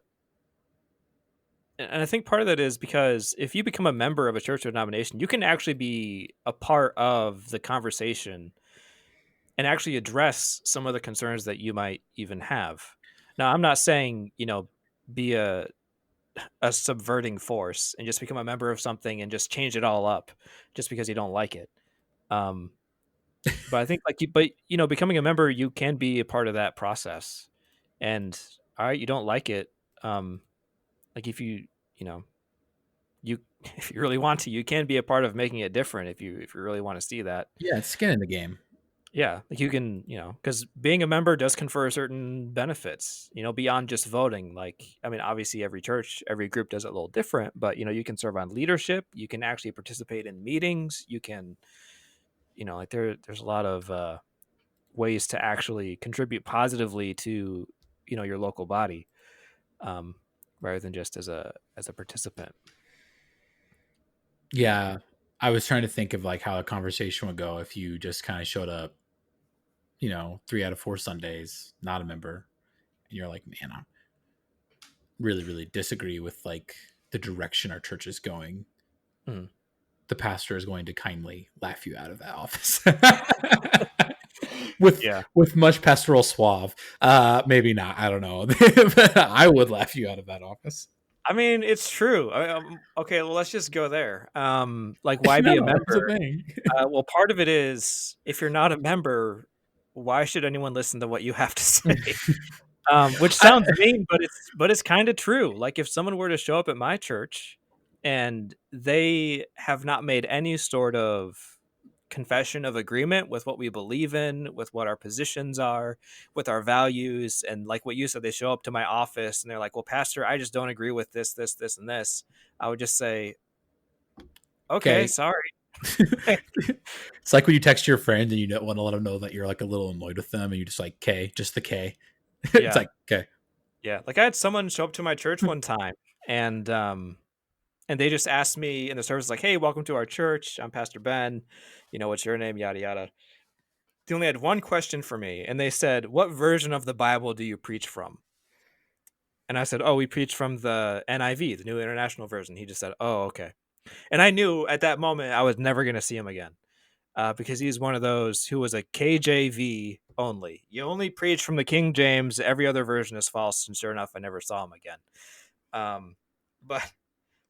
and I think part of that is because if you become a member of a church or denomination, you can actually be a part of the conversation and actually address some of the concerns that you might even have. Now, I'm not saying, be a subverting force and just become a member of something and just change it all up just because you don't like it. Um, but I think becoming a member, you can be a part of that process. And all right, you don't like it. Like you know, you if you really want to, you can be a part of making it different if you really want to see that. yeah, it's skin in the game. Yeah, like you can, because being a member does confer certain benefits, beyond just voting. Like, I mean, obviously every church, every group does it a little different, but you can serve on leadership, you can actually participate in meetings, you can, like there's a lot of ways to actually contribute positively to, your local body, um, rather than just as a participant. Yeah, I was trying to think of, like, how a conversation would go if you just kind of showed up, 3 out of 4 Sundays, not a member, and you're like, man, I really, really disagree with, like, the direction our church is going. Mm. The pastor is going to kindly laugh you out of that office with Yeah. much pastoral suave. Maybe not. I don't know. But I would laugh you out of that office. I mean, it's true. Okay, well, let's just go there. Like, why be a No, that's the member? thing. Well, part of it is if you're not a member, why should anyone listen to what you have to say? Which I, sounds mean, but it's kind of true. Like if someone were to show up at my church and they have not made any sort of confession of agreement with what we believe in, with what our positions are, with our values, and like what you said, they show up to my office and they're like, "Well, Pastor, I just don't agree with this, this, this, and this." I would just say, "Okay, okay. sorry." It's like when you text your friend and you don't want to let them know that you're, like, a little annoyed with them, and you just, like, K, just the K. It's Yeah. like, okay. Yeah, like I had someone show up to my church one time, and and they just asked me in the service, like, "Hey, welcome to our church. I'm Pastor Ben. What's your name? Yada yada." They only had one question for me, and they said, "What version of the Bible do you preach from?" And I said, "Oh, we preach from the NIV, the New International Version." He just said, "Oh, okay." And I knew at that moment I was never going to see him again, because he's one of those who was a KJV only. You only preach from the King James. Every other version is false. And sure enough, I never saw him again. Um, but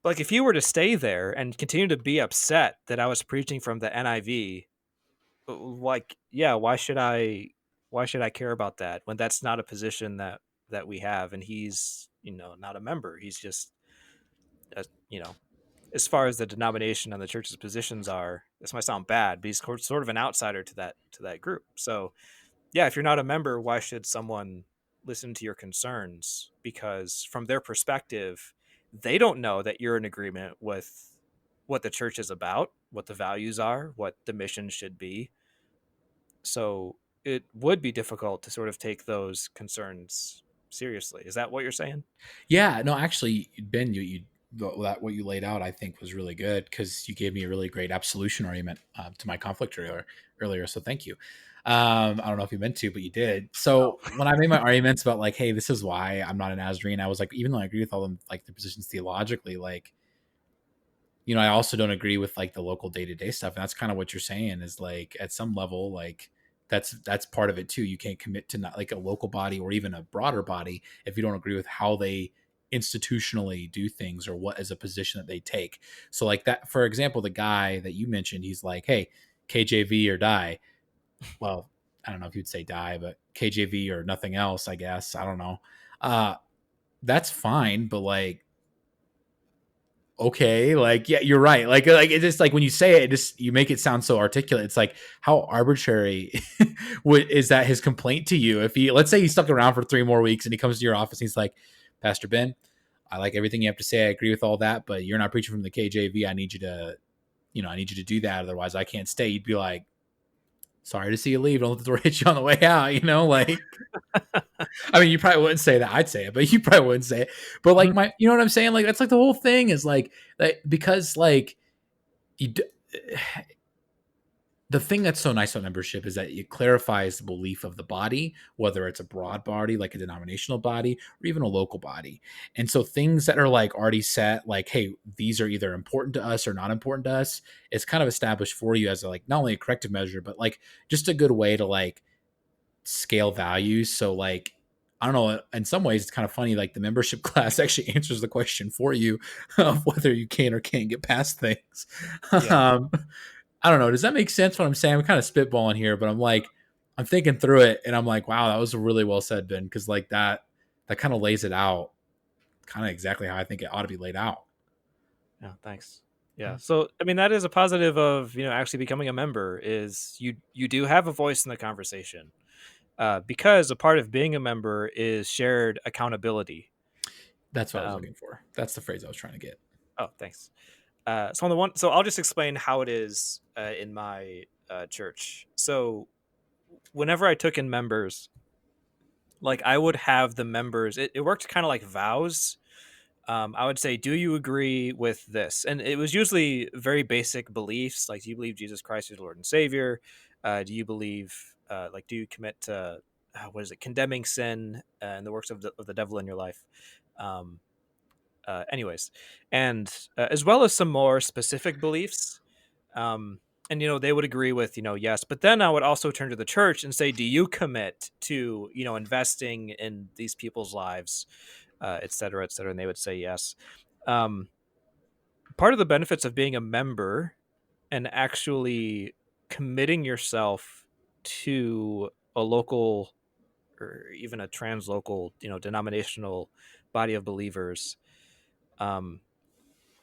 like, if you were to stay there and continue to be upset that I was preaching from the NIV, like, yeah, why should I care about that when that's not a position that we have, and he's not a member. He's just a, as far as the denomination and the church's positions are, this might sound bad, but he's sort of an outsider to that group. So yeah, if you're not a member, why should someone listen to your concerns? Because from their perspective, they don't know that you're in agreement with what the church is about, what the values are, what the mission should be. So it would be difficult to sort of take those concerns seriously. Is that what you're saying? Yeah, no, actually, Ben, that what you laid out, I think, was really good because you gave me a really great absolution argument to my conflict earlier. So thank you. I don't know if you meant to, but you did. Oh, So when I made my arguments about like, hey, this is why I'm not an Nazarene, I was like, even though I agree with all them, like the positions theologically, like, I also don't agree with like the local day to day stuff. And that's kind of what you're saying is like at some level, like that's part of it too. You can't commit to not like a local body or even a broader body if you don't agree with how they institutionally do things or what is a position that they take. So like that, for example, the guy that you mentioned, he's like, hey, KJV or die. Well, I don't know if you'd say die, but KJV or nothing else, I guess. I don't know. Uh, that's fine, but like okay, like yeah, you're right, like it's just like when you say it, just you make it sound so articulate. It's like how arbitrary is that his complaint to you? If he, let's say he stuck around for 3 more weeks and he comes to your office and he's like, Pastor Ben, I like everything you have to say, I agree with all that, but you're not preaching from the KJV. I need you to do that, otherwise I can't stay. You'd be like, sorry to see you leave, don't let the door hit you on the way out, like I mean, you probably wouldn't say that. I'd say it, but you probably wouldn't say it. But like you know what I'm saying? Like that's like the whole thing is like because like you, the thing that's so nice about membership is that it clarifies the belief of the body, whether it's a broad body like a denominational body or even a local body. And so things that are like already set, like hey, these are either important to us or not important to us, it's kind of established for you as a, like not only a corrective measure, but like just a good way to like scale values. So like I don't know, in some ways it's kind of funny, like the membership class actually answers the question for you of whether you can or can't get past things. yeah. um I don't know, does that make sense what I'm saying? I'm kind of spitballing here, but I'm thinking through it and I'm like, wow, that was really well said, Ben, because like that kind of lays it out kind of exactly how I think it ought to be laid out. Yeah, thanks. Yeah. So, I mean, that is a positive of, actually becoming a member is you do have a voice in the conversation. Because a part of being a member is shared accountability. That's what I was Um, looking for. That's the phrase I was trying to get. oh, thanks. So I'll just explain how it is in my church. So whenever I took in members, like I would have the members, it worked kind of like vows. I would say, do you agree with this? And it was usually very basic beliefs, like do you believe Jesus Christ is Lord and Savior? Do you believe, do you commit to, what is it, condemning sin and the works of the devil in your life? Um, Anyways, and as well as some more specific beliefs. Um, and they would agree with yes, but then I would also turn to the church and say, do you commit to investing in these people's lives, et cetera, et cetera? And they would say yes. Um, Part of the benefits of being a member and actually committing yourself to a local or even a translocal, denominational body of believers, um,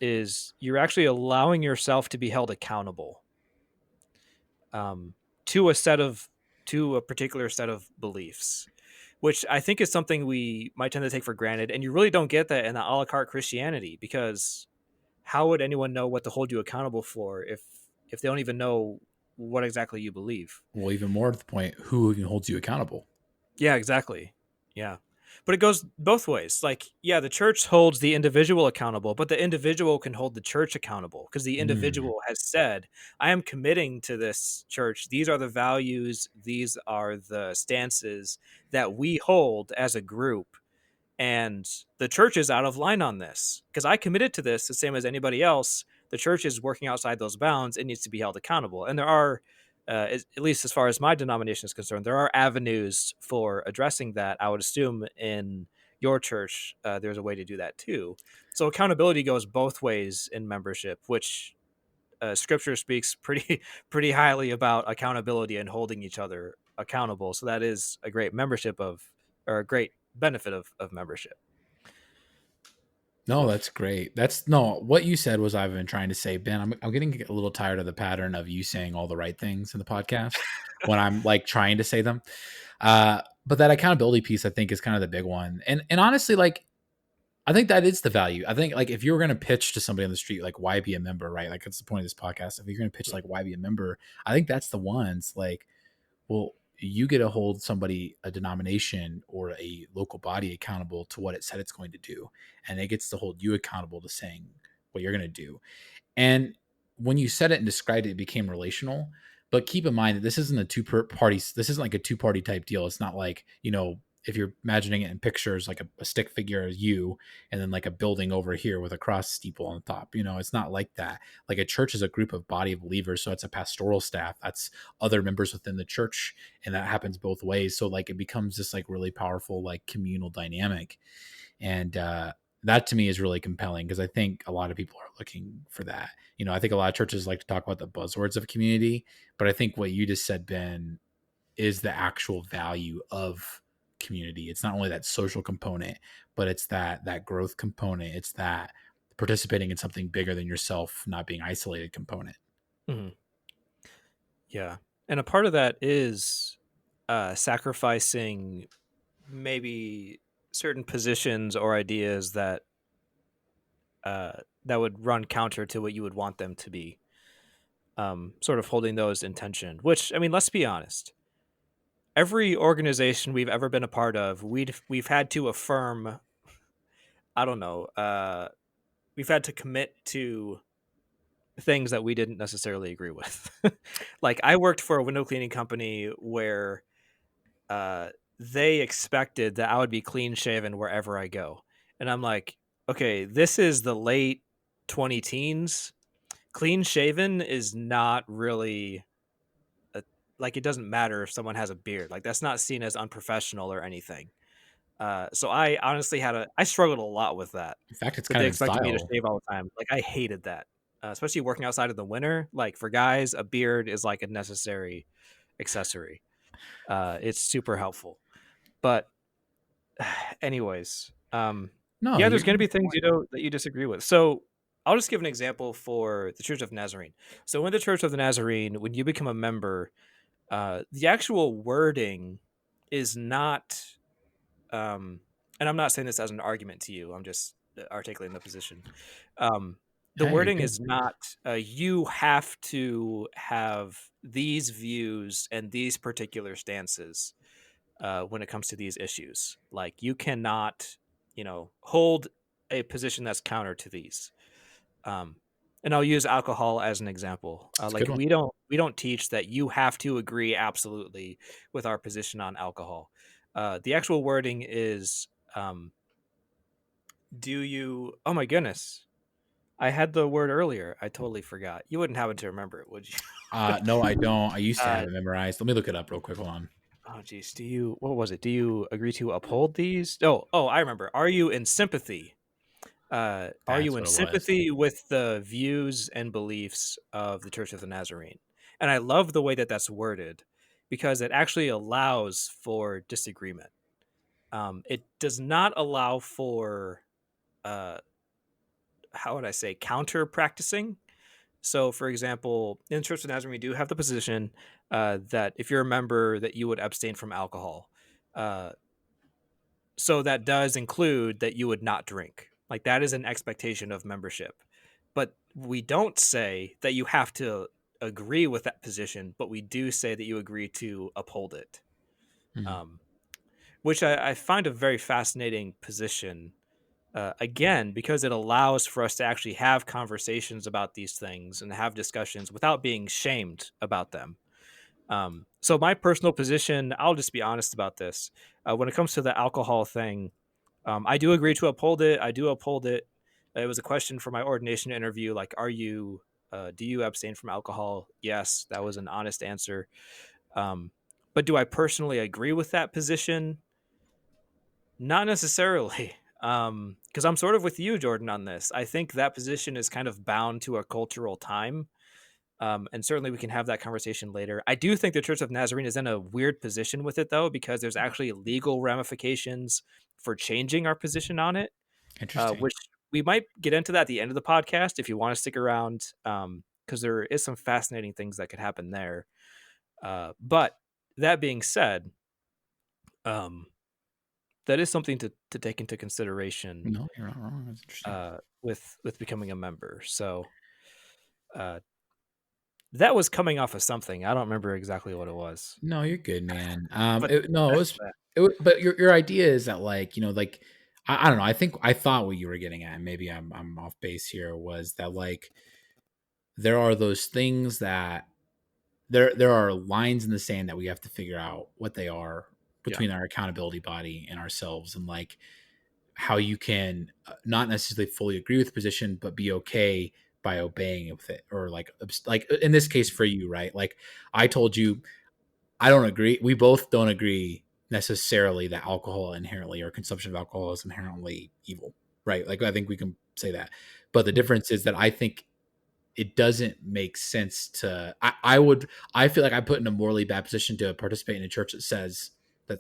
is you're actually allowing yourself to be held accountable, um, to a particular set of beliefs, which I think is something we might tend to take for granted. And you really don't get that in the a la carte Christianity, because how would anyone know what to hold you accountable for if they don't even know what exactly you believe? Well, even more to the point, who even holds you accountable? Yeah, exactly. Yeah. But it goes both ways. Like, yeah, the church holds the individual accountable, but the individual can hold the church accountable because the Mm. individual has said, I am committing to this church. These are the values, these are the stances that we hold as a group. And the church is out of line on this because I committed to this the same as anybody else. The church is working outside those bounds. It needs to be held accountable. And there are, at least as far as my denomination is concerned, there are avenues for addressing that. I would assume in your church, there's a way to do that too. So accountability goes both ways in membership, which scripture speaks pretty pretty highly about accountability and holding each other accountable. So that is a great membership of, or a great benefit of membership. No, that's great. That's no, what you said was I've been trying to say, Ben. I'm getting a little tired of the pattern of you saying all the right things in the podcast when I'm like trying to say them. But that accountability piece, I think, is kind of the big one. And honestly, like I think that is the value. I think like if you were going to pitch to somebody on the street, like why be a member, right? Like that's the point of this podcast. If you're going to pitch like why be a member, I think that's the ones like, well, you get to hold somebody, a denomination or a local body accountable to what it said it's going to do. And it gets to hold you accountable to saying what you're going to do. And when you said it and described it, it became relational. But keep in mind that this isn't a parties. This isn't like a two-party type deal. It's not like, if you're imagining it in pictures, like a stick figure as you, and then like a building over here with a cross steeple on the top. It's not like that. Like a church is a group of body of believers. So it's a pastoral staff. That's other members within the church. And that happens both ways. So like it becomes this like really powerful, like communal dynamic. And that to me is really compelling because I think a lot of people are looking for that. I think a lot of churches like to talk about the buzzwords of community, but I think what you just said, Ben, is the actual value of community. It's not only that social component, but it's that growth component. It's that participating in something bigger than yourself, not being isolated component. Mm-hmm. Yeah. And a part of that is sacrificing maybe certain positions or ideas that would run counter to what you would want them to be. Sort of holding those in tension. Which, I mean, let's be honest. Every organization we've ever been a part of, we've had to affirm. I don't know. We've had to commit to things that we didn't necessarily agree with. Like I worked for a window cleaning company where they expected that I would be clean shaven wherever I go. And I'm like, okay, this is the late 20 teens. Clean shaven is not really like, it doesn't matter if someone has a beard. Like that's not seen as unprofessional or anything. So I honestly I struggled a lot with that. In fact, it's That kind they of in expected me to style. shave all the time. Like I hated that. Especially working outside in the winter. Like for guys, a beard is like a necessary accessory. It's super helpful. But anyways, No, yeah, there's you're going to be things that you disagree with. So I'll just give an example for the Church of Nazarene. So in the Church of the Nazarene, when you become a member, the actual wording is not. And I'm not saying this as an argument to you. I'm just articulating the position. Um, the hey, you're wording good. is not you have to have these views and these particular stances when it comes to these issues. Like you cannot, hold a position that's counter to these. Um, and I'll use alcohol as an example. It's a Like good one. we don't teach that you have to agree absolutely with our position on alcohol. The actual wording is, do you? Oh my goodness, I had the word earlier. I totally forgot. You wouldn't happen to remember it, would you? No, I don't. I used to uh, have it memorized. Let me look it up real quick. Hold on. oh geez, do you? What was it? Do you agree to uphold these? I remember. Are you in sympathy? Are That's you in what it was. sympathy with the views and beliefs of the Church of the Nazarene? And I love the way that that's worded because it actually allows for disagreement. It does not allow for, uh, how would I say, counter practicing. So, for example, in the Church of the Nazarene, we do have the position that if you're a member, that you would abstain from alcohol. Uh, so that does include that you would not drink. Like that is an expectation of membership. But we don't say that you have to agree with that position, but we do say that you agree to uphold it. Hmm. Um, which I find a very fascinating position. Again, because it allows for us to actually have conversations about these things and have discussions without being shamed about them. So my personal position, I'll just be honest about this. When it comes to the alcohol thing, I do agree to uphold it. I do uphold it. It was a question for my ordination interview, like, do you abstain from alcohol? Yes, that was an honest answer. Um, but do I personally agree with that position? Not necessarily. Because I'm sort of with you, Jordan, on this. I think that position is kind of bound to a cultural time. And certainly we can have that conversation later. I do think the Church of Nazarene is in a weird position with it, though, because there's actually legal ramifications for changing our position on it, Interesting. which we might get into that at the end of the podcast if you want to stick around, because there is some fascinating things that could happen there. But that being said, um, that is something to take into consideration No, you're not wrong. That's interesting. with becoming a member. So uh, that was coming off of something. I don't remember exactly what it was, No, you're good, man. but No, it that's was, that. but your idea is that like, like, I don't know. I thought what you were getting at, and maybe I'm off base here, was that like there are those things that there are lines in the sand that we have to figure out what they are Yeah. between our accountability body and ourselves, and like how you can not necessarily fully agree with the position, but be okay by obeying with it, or like in this case for you, right? Like I told you, I don't agree. We both don't agree necessarily that alcohol inherently, or consumption of alcohol, is inherently evil, right? Like I think we can say that, but the Mhm. difference is that I think it doesn't make sense to. I feel like I put in a morally bad position to participate in a church that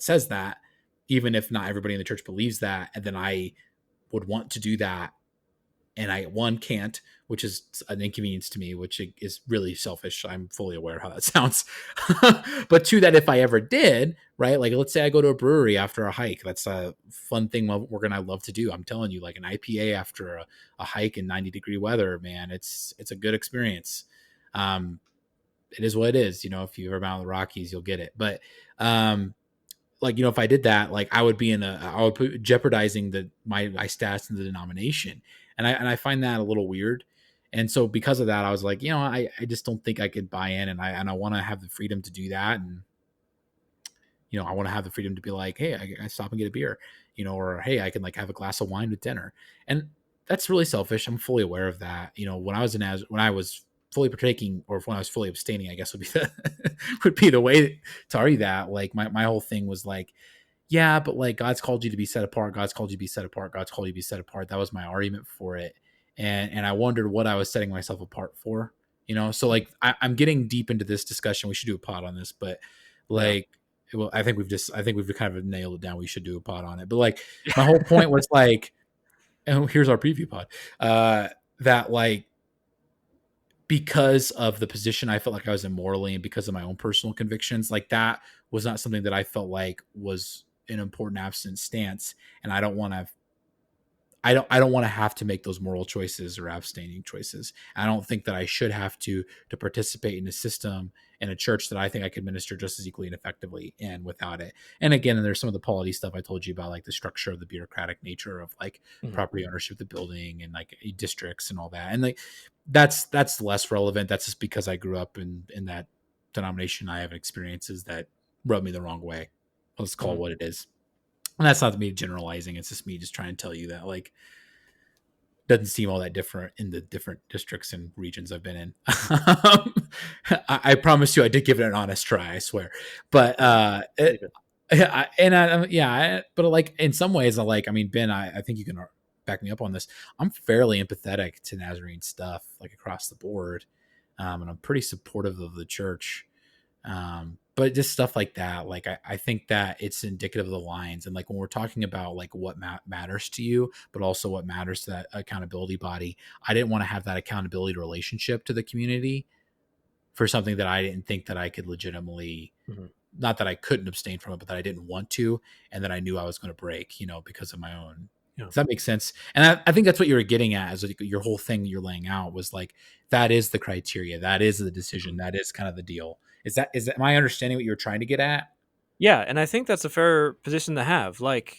says that, even if not everybody in the church believes that, and then I would want to do that, and I one can't, which is an inconvenience to me, which is really selfish. I'm fully aware of how that sounds. But two, that if I ever did, right, like let's say I go to a brewery after a hike, that's a fun thing we're gonna love to do. I'm telling you, like an IPA after a hike in 90-degree weather, man, it's a good experience. um it is what it is. If you've ever been out in the Rockies, you'll get it. But um like, if I did that, like I would put jeopardizing my stats in the denomination. And I find that a little weird. And so because of that, I was like, I just don't think I could buy in, and I want to have the freedom to do that. And I want to have the freedom to be like, hey, I stop and get a beer, or hey, I can like have a glass of wine with dinner. And that's really selfish. I'm fully aware of that. When I was fully partaking, or when I was fully abstaining, I guess would be would be the way to argue that. Like my whole thing was like, yeah, but like God's called you to be set apart. God's called you to be set apart. God's called you to be set apart. That was my argument for it. And I wondered what I was setting myself apart for. So like I'm getting deep into this discussion. We should do a pod on this, but Yeah. like, well, I think we've kind of nailed it down. We should do a pod on it. But like my whole point was like, and here's our preview pod. That like, because of the position I felt like I was in morally, and because of my own personal convictions, like that was not something that I felt like was an important abstinence stance. And I don't want to have to make those moral choices or abstaining choices. I don't think that I should have to participate in a system in a church that I think I could minister just as equally and effectively and without it. And again, there's some of the polity stuff I told you about, like the structure of the bureaucratic nature of like Mhm. property ownership of the building, and like districts and all that. And like that's less relevant. That's just because I grew up in that denomination. I have experiences that rub me the wrong way. Let's call it Mhm. what it is. And that's not me generalizing. It's just me just trying to tell you that like doesn't seem all that different in the different districts and regions I've been in. I promise you, I did give it an honest try. I swear. But Yeah. Believe it. but like in some ways, I mean, Ben, I think you can back me up on this. I'm fairly empathetic to Nazarene stuff, like across the board, and I'm pretty supportive of the church. But just stuff like that, like I think that it's indicative of the lines. And like when we're talking about like what matters to you, but also what matters to that accountability body, I didn't want to have that accountability relationship to the community for something that I didn't think that I could legitimately, Mhm. not that I couldn't abstain from it, but that I didn't want to, and that I knew I was going to break, because of my own. Yeah. Does that make sense? And I think that's what you were getting at, is like your whole thing you're laying out was like, that is the criteria, that is the decision, Mhm. that is kind of the deal. Is that, am I understanding what you're trying to get at? Yeah, and I think that's a fair position to have. Like,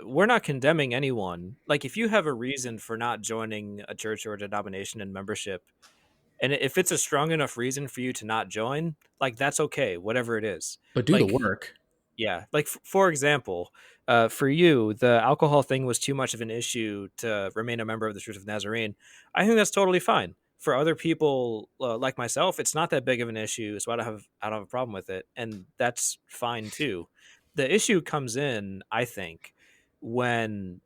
we're not condemning anyone. Like, if you have a reason for not joining a church or a denomination in membership, and if it's a strong enough reason for you to not join, like that's okay, whatever it is. But do the Like, work. yeah, like for example, for you, the alcohol thing was too much of an issue to remain a member of the Church of Nazarene. I think that's totally fine. For other people like myself, it's not that big of an issue, so I don't have a problem with it, and that's fine too. The issue comes in, I think, when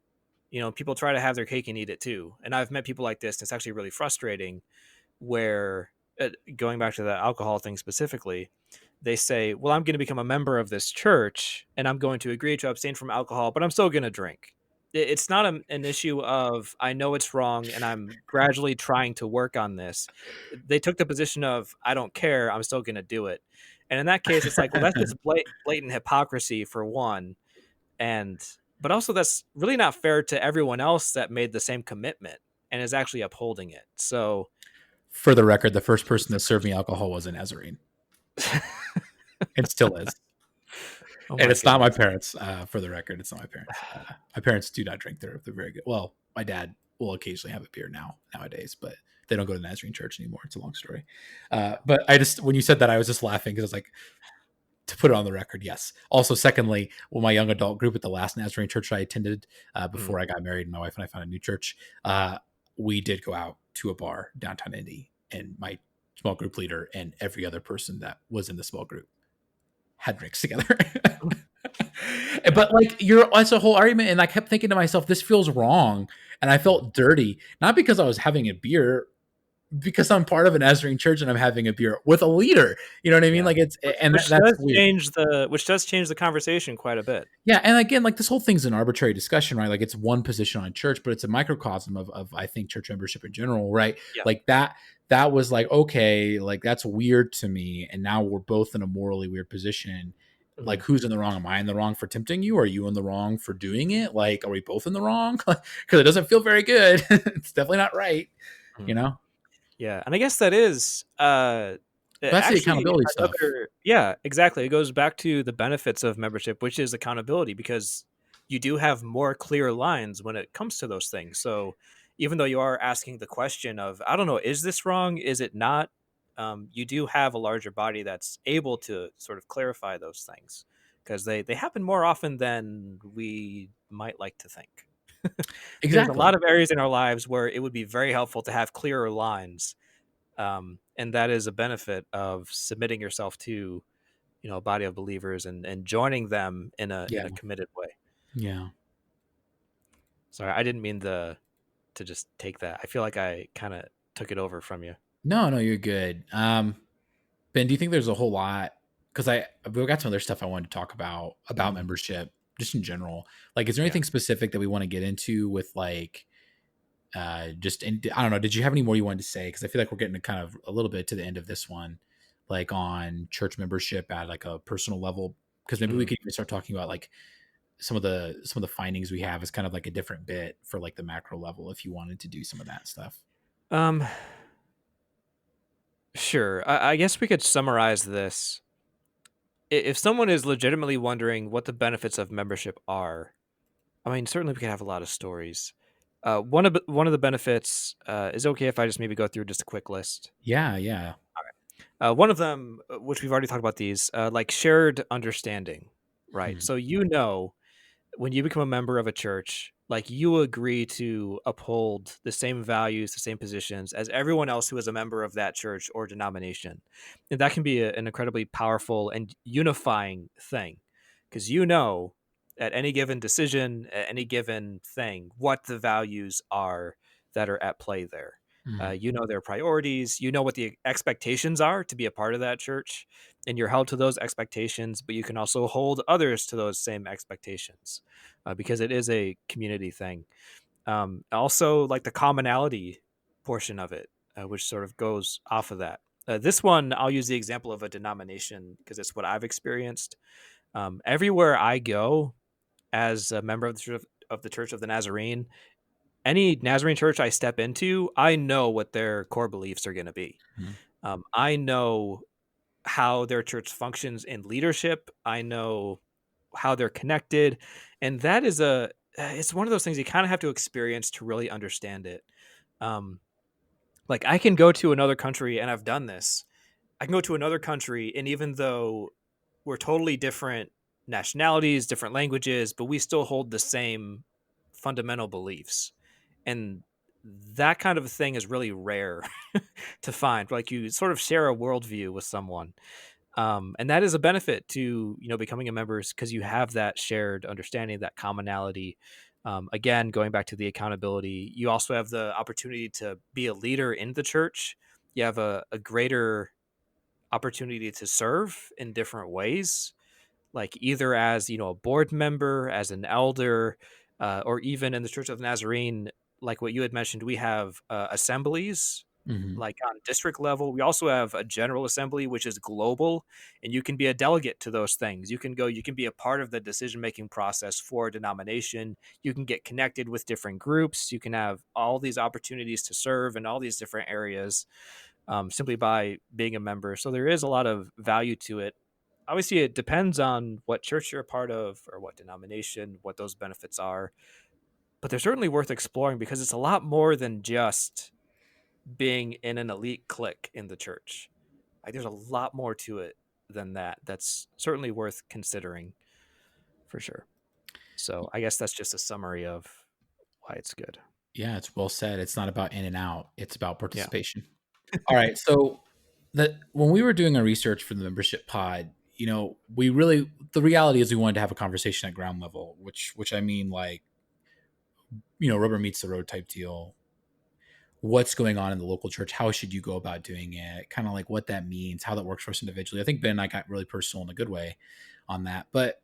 people try to have their cake and eat it too. And I've met people like this, and it's actually really frustrating. Where going back to the alcohol thing specifically, they say, well, I'm going to become a member of this church and I'm going to agree to abstain from alcohol, but I'm still going to drink. It's not an issue of I know it's wrong and I'm gradually trying to work on this. They took the position of I don't care, I'm still going to do it. And in that case, it's like, well, that's just blatant hypocrisy for one, and but also that's really not fair to everyone else that made the same commitment and is actually upholding it. So, For the record, the first person that served me alcohol was a Nazarene. It still is. oh And my it's not my goodness. parents. For the record, it's not my parents. My parents do not drink. They're very good. Well, my dad will occasionally have a beer nowadays, but they don't go to the Nazarene church anymore. It's a long story. But I just when you said that, I was just laughing because I was like, to put it on the record, yes. Also, secondly, well, my young adult group at the last Nazarene church I attended Mm. before I got married, and my wife and I found a new church. We did go out to a bar downtown Indy, and my small group leader and every other person that was in the small group had drinks together. Yeah. But like that's a whole argument, and I kept thinking to myself, this feels wrong, and I Mm. felt dirty, not because I was having a beer, because I'm part of an Nazarene church and I'm having a beer with a leader. You know what I mean? Yeah. Like it's Which and which that's does weird. change the conversation quite a bit. Yeah, and again, like this whole thing's an arbitrary discussion, right? Like it's one position on church, but it's a microcosm of I think church membership in general, right? Yeah. Like that was like okay, like that's weird to me, and now we're both in a morally weird position. Like Mhm. who's in the wrong? Am I in the wrong for tempting you? Are you in the wrong for doing it? Like are we both in the wrong? Because it doesn't feel very good. It's definitely not right, you Mhm. know. Yeah, and I guess that is But that's the actually accountability stuff. another. Yeah, exactly. It goes back to the benefits of membership, which is accountability, because you do have more clear lines when it comes to those things. So even though you are asking the question of, I don't know, is this wrong? Is it not? You do have a larger body that's able to sort of clarify those things, because they happen more often than we might like to think. There's a lot Exactly. of areas in our lives where it would be very helpful to have clearer lines, and that is a benefit of submitting yourself to a body of believers and joining them in Yeah. a committed way. Yeah. Sorry, I didn't mean to just take that. I feel like I kind of took it over from you. No, no, you're good. Ben, do you think there's a whole lot? Because we've got some other stuff I wanted to talk about Mhm. membership, just in general. Like, is there Yeah. anything specific that we want to get into with like, just and I don't know. Did you have any more you wanted to say? Because I feel like we're getting to kind of a little bit to the end of this one, like on church membership at like a personal level. Because maybe we Mhm. could even start talking about like some of the findings we have is kind of like a different bit for like the macro level if you wanted to do some of that stuff. Um. Sure. I guess we could summarize this. If someone is legitimately wondering what the benefits of membership are, I mean, certainly we could have a lot of stories. One of the benefits is okay if I just maybe go through just a quick list. Yeah, yeah. One of them, which we've already talked about these, like shared understanding, right? Hmm. So when you become a member of a church, like you agree to uphold the same values, the same positions as everyone else who is a member of that church or denomination. And that can be an incredibly powerful and unifying thing, because at any given decision, at any given thing, what the values are that are at play there. Hmm. Their priorities, what the expectations are to be a part of that church, and you're held to those expectations, but you can also hold others to those same expectations, because it is a community thing. Also, like the commonality portion of it, which sort of goes off of that. This one, I'll use the example of a denomination because it's what I've experienced. Everywhere I go as a member of the Church of the Nazarene, any Nazarene church I step into, I know what their core beliefs are going to be. I know how their church functions in leadership. I know how they're connected, and that is a it's one of those things you kind of have to experience to really understand it. Um, like I can go to another country, and I've done this. I can go to another country, and even though we're totally different nationalities, different languages, but we still hold the same fundamental beliefs. And that kind of a thing is really rare to find. Like you sort of share a worldview with someone. And that is a benefit to becoming a member because you have that shared understanding, that commonality. Again, going back to the accountability, you also have the opportunity to be a leader in the church. You have a greater opportunity to serve in different ways, like either as a board member, as an elder, or even in the Church of the Nazarene, like what you had mentioned, we have assemblies Mm-hmm. like on district level. We also have a general assembly, which is global, and you can be a delegate to those things. You can be a part of the decision making process for a denomination. You can get connected with different groups. You can have all these opportunities to serve in all these different areas, simply by being a member. So there is a lot of value to it. Obviously, it depends on what church you're a part of or what denomination, what those benefits are. But they're certainly worth exploring because it's a lot more than just being in an elite clique in the church. Like there's a lot more to it than that. That's certainly worth considering for sure. So I guess that's just a summary of why it's good. Yeah, it's well said. It's not about in and out, it's about Yeah. participation. All right. So when we were doing our research for the membership pod, we really, the reality is we wanted to have a conversation at ground level, which I mean, like, rubber meets the road type deal. What's going on in the local church? How should you go about doing it? Kind of like what that means, how that works for us individually. I think Ben and I got really personal in a good way on that. But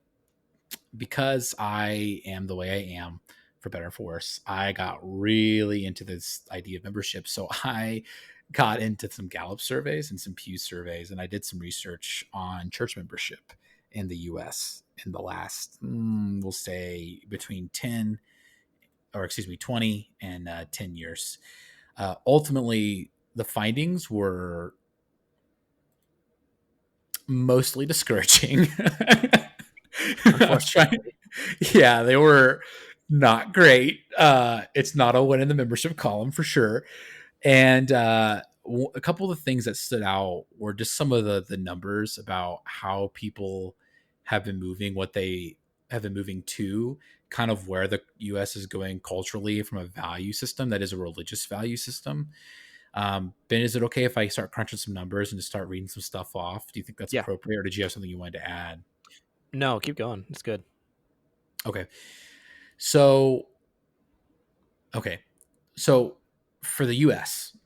because I am the way I am, for better or for worse, I got really into this idea of membership. So I got into some Gallup surveys and some Pew surveys, and I did some research on church membership in the US in the last, we'll say, between 20 and 10 years. Ultimately, the findings were mostly discouraging. Unfortunately. Yeah, they were not great. It's not a win in the membership column for sure. And a couple of the things that stood out were just some of the numbers about how people have been moving, what they have been moving to, kind of where the US is going culturally from a value system that is a religious value system. Ben, is it okay if I start crunching some numbers and just start reading some stuff off? Do you think that's Yeah. appropriate, or did you have something you wanted to add? No, keep going. It's good. Okay. So, okay. So for the US,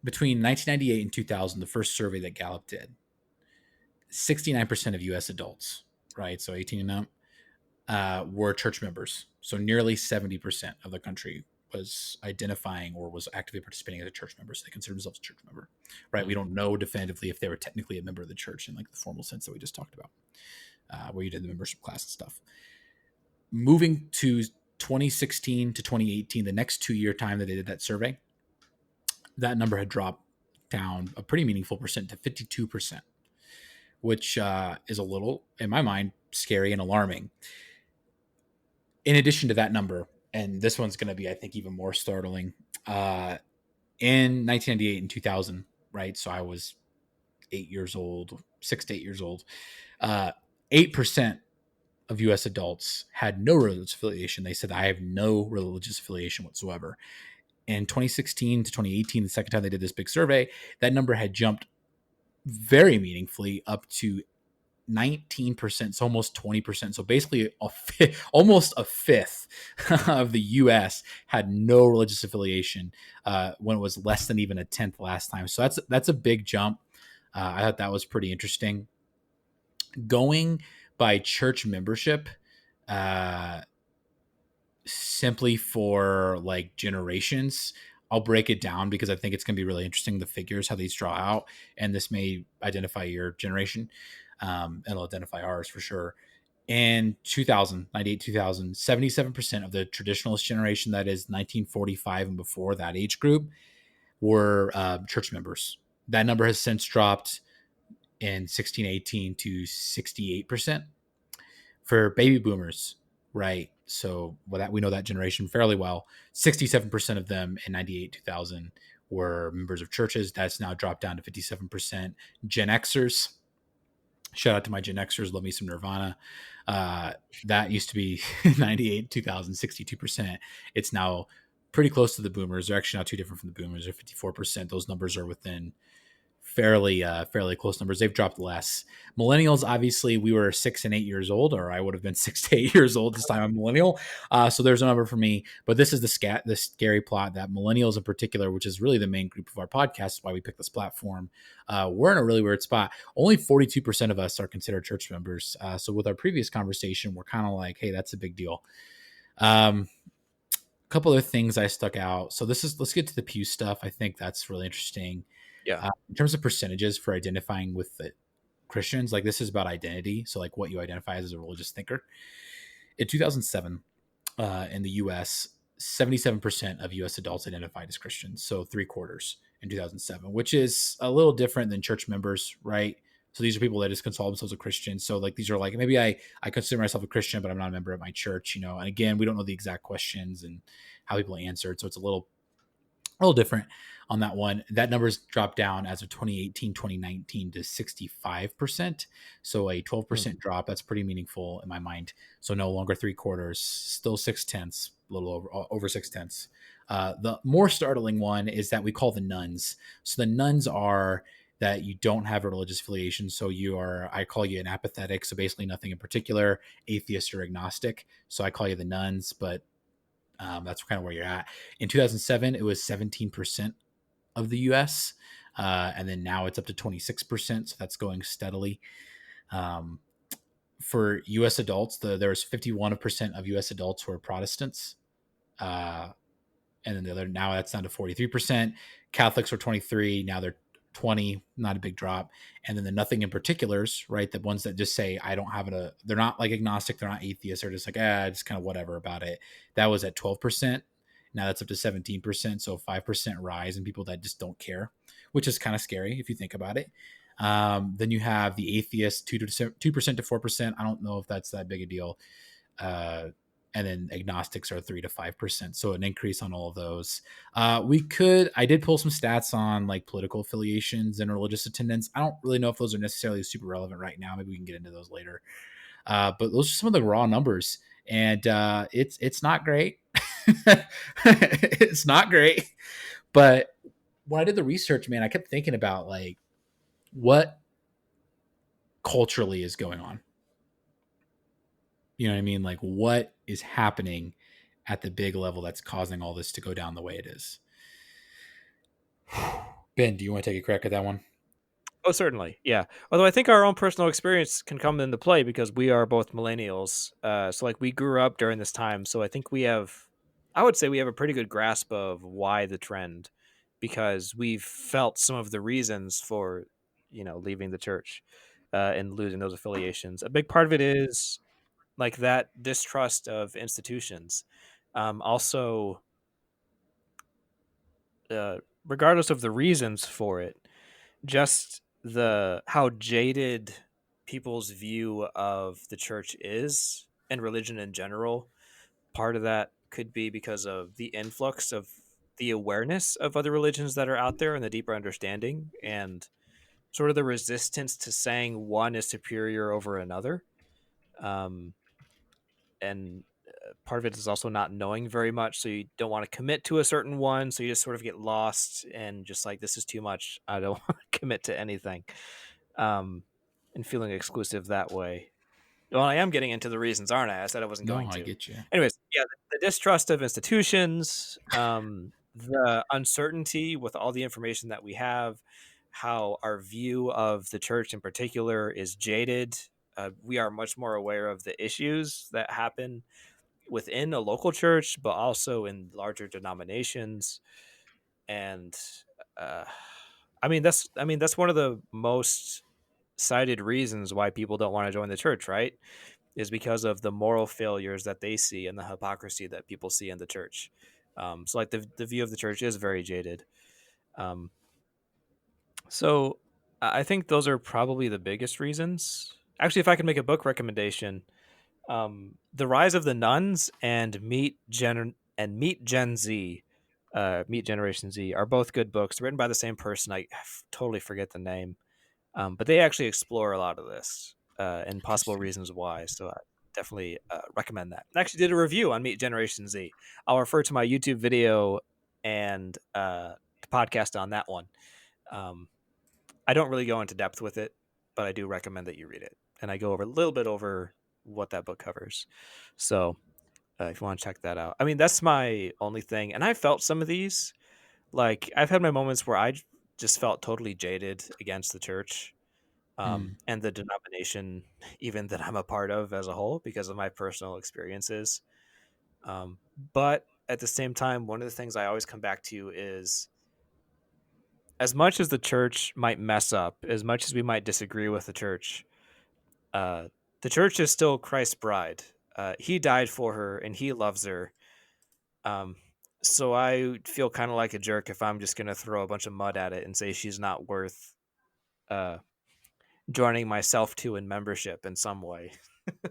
between 1998 and 2000, the first survey that Gallup did, 69% of US adults, right? So 18 and up, were church members. So nearly 70% of the country was identifying or was actively participating as a church member. So they consider themselves a church member, right? We Mm. don't know definitively if they were technically a member of the church in like the formal sense that we just talked about, where you did the membership class and stuff. Moving to 2016 to 2018, the next 2 year time that they did that survey, that number had dropped down a pretty meaningful percent to 52%, which is a little, in my mind, scary and alarming. In addition to that number, and this one's going to be, I think, even more startling, in 1998 and 2000, right? So I was 8 years old, 6 to 8 years old. 8% of US adults had no religious affiliation. They said, I have no religious affiliation whatsoever. In 2016 to 2018, the second time they did this big survey, that number had jumped very meaningfully up to 19%, so almost 20%. So basically, almost a fifth of the U.S. had no religious affiliation, when it was less than even a tenth last time. So that's a big jump. I thought that was pretty interesting. Going by church membership, uh, simply for like generations, I'll break it down because I think it's going to be really interesting, the figures, how these draw out. And this may identify your generation, and it'll identify ours for sure. In 2000, 98, 2000, 77% of the traditionalist generation, that is 1945 and before, that age group, were church members. That number has since dropped in 1618 to 68%. For baby boomers, right? So well, that we know that generation fairly well. 67% of them in 98 2000 were members of churches. That's now dropped down to 57%. Gen Xers, shout out to my Gen Xers, love me some Nirvana. Uh, that used to be 98 2000, 62%. It's now pretty close to the boomers. They're actually not too different from the boomers. They're 54%. Those numbers are within fairly close numbers. They've dropped less. Millennials, obviously, we were 6 and 8 years old, or I would have been 6 to 8 years old this time. I'm a millennial, so there's a number for me. But this is the scary plot that millennials in particular, which is really the main group of our podcast, why we picked this platform. We're in a really weird spot. Only 42% of us are considered church members. So with our previous conversation, we're kind of like, hey, that's a big deal. Couple other things I stuck out. So let's get to the Pew stuff. I think that's really interesting. Yeah. In terms of percentages for identifying with the Christians, like this is about identity. So like what you identify as a religious thinker. In 2007, in the U.S., 77% of U.S. adults identified as Christians. So 3/4 in 2007, which is a little different than church members, right? So these are people that just call themselves a Christian. So like these are like maybe I consider myself a Christian, but I'm not a member of my church, you know. And again, we don't know the exact questions and how people answered, so it's a little different on that one. That number's dropped down as of 2018, 2019 to 65%. So a 12% drop. That's pretty meaningful in my mind. So no longer 3/4, still 6/10, a little over 6/10. The more startling one is that we call the nuns. So the nuns are that you don't have a religious affiliation. So I call you an apathetic. So basically nothing in particular, atheist or agnostic. So I call you the nuns, but that's kind of where you're at. In 2007, it was 17% of the U.S., and then now it's up to 26%. So that's going steadily. For U.S. adults, there was 51% of U.S. adults who are Protestants, and then the other now that's down to 43%. Catholics were 23, now they're 20, not a big drop. And then the nothing in particulars, right? The ones that just say, I don't have they're not like agnostic, they're not atheists, they're just like, just kind of whatever about it. That was at 12%. Now that's up to 17%. So 5% rise in people that just don't care, which is kind of scary if you think about it. Then you have the atheists, 2% to 4%. I don't know if that's that big a deal. And then agnostics are 3 to 5%. So an increase on all of those. I did pull some stats on like political affiliations and religious attendance. I don't really know if those are necessarily super relevant right now. Maybe we can get into those later. But those are some of the raw numbers, and it's not great. It's not great. But when I did the research, man, I kept thinking about like what culturally is going on. You know what I mean? Like what is happening at the big level that's causing all this to go down the way it is. Ben, do you want to take a crack at that one? Oh, certainly. Yeah. Although I think our own personal experience can come into play because we are both millennials. So like we grew up during this time. So I would say we have a pretty good grasp of why the trend, because we've felt some of the reasons for, leaving the church and losing those affiliations. A big part of it is like that distrust of institutions. Also, regardless of the reasons for it, just the how jaded people's view of the church is and religion in general. Part of that could be because of the influx of the awareness of other religions that are out there and the deeper understanding and sort of the resistance to saying one is superior over another. Um, and part of it is also not knowing very much, so you don't want to commit to a certain one, so you just sort of get lost and just like, this is too much, I don't want to commit to anything. And feeling exclusive that way. Well, I am getting into the reasons, aren't I? I said I wasn't No, going I to. get you. Anyways, yeah, the distrust of institutions, the uncertainty with all the information that we have, how our view of the church in particular is jaded. We are much more aware of the issues that happen within a local church, but also in larger denominations. And uh, that's one of the most cited reasons why people don't want to join the church, right? Is because of the moral failures that they see and the hypocrisy that people see in the church. So like the view of the church is very jaded. Um, so I think those are probably the biggest reasons. Actually, if I could make a book recommendation, The Rise of the Nuns and Meet Gen Z, Meet Generation Z are both good books written by the same person. Totally forget the name, but they actually explore a lot of this and possible Interesting. reasons why. So I definitely recommend that. I actually did a review on Meet Generation Z. I'll refer to my YouTube video and podcast on that one. Um, I don't really go into depth with it, but I do recommend that you read it. And I go over a little bit over what that book covers. So if you want to check that out, I mean, that's my only thing. And I felt some of these, like, I've had my moments where just felt totally jaded against the church Mm. and the denomination, even that I'm a part of as a whole, because of my personal experiences. Um, but at the same time, one of the things I always come back to is as much as the church might mess up, as much as we might disagree with uh, the church is still Christ's bride. He died for her and he loves her. Um, so I feel kind of like a jerk if I'm just going to throw a bunch of mud at it and say she's not worth uh, joining myself to in membership in some way.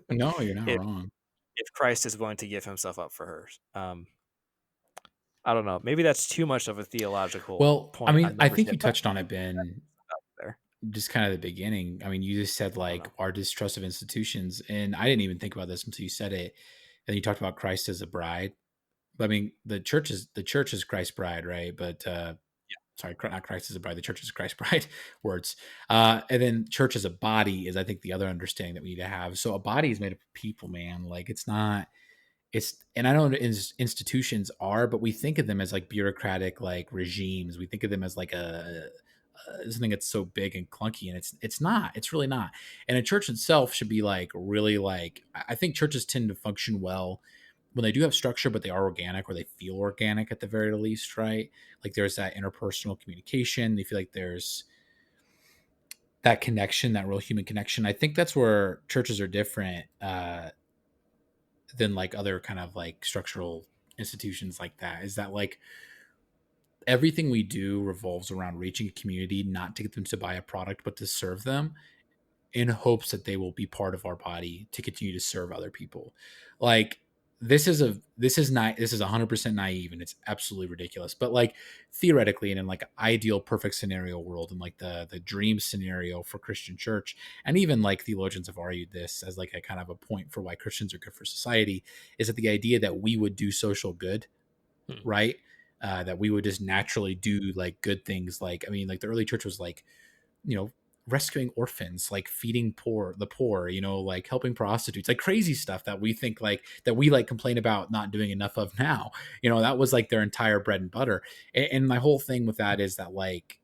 No, you're not if wrong. if Christ is willing to give himself up for her. I don't know. Maybe that's too much of a theological Well, I point mean, on I think you membership. But touched on it, Ben, there. just kind of the beginning. I mean, you just said I don't like know. our distrust of institutions, and I didn't even think about this until you said it. And you talked about Christ as a bride. But I mean, the church is Christ's bride, right? But sorry, not Christ as a bride. The church is Christ's bride. Words. And then church as a body is, I think, the other understanding that we need to have. So a body is made up of people, man. Like it's not. It's and I know institutions are, but we think of them as like bureaucratic like regimes. We think of them as like something that's so big and clunky, and it's not. It's really not. And a church itself should be like really like. I think churches tend to function well when they do have structure, but they are organic or they feel organic at the very least, right? Like there's that interpersonal communication. They feel like there's that connection, that real human connection. I think that's where churches are different than like other kind of like structural institutions like that. Is that like everything we do revolves around reaching a community, not to get them to buy a product, but to serve them in hopes that they will be part of our body to continue to serve other people. Like this is 100% naive and it's absolutely ridiculous. But like theoretically and in like an ideal perfect scenario world and like the dream scenario for Christian church, and even like theologians have argued this as like a kind of a point for why Christians are good for society, is that the idea that we would do social good, Hmm. right? That we would just naturally do like good things. Like, I mean, like the early church was like, you know, rescuing orphans, like feeding the poor, like helping prostitutes, like crazy stuff that we think like that we like complain about not doing enough of now. That was like their entire bread and butter. And my whole thing with that is that like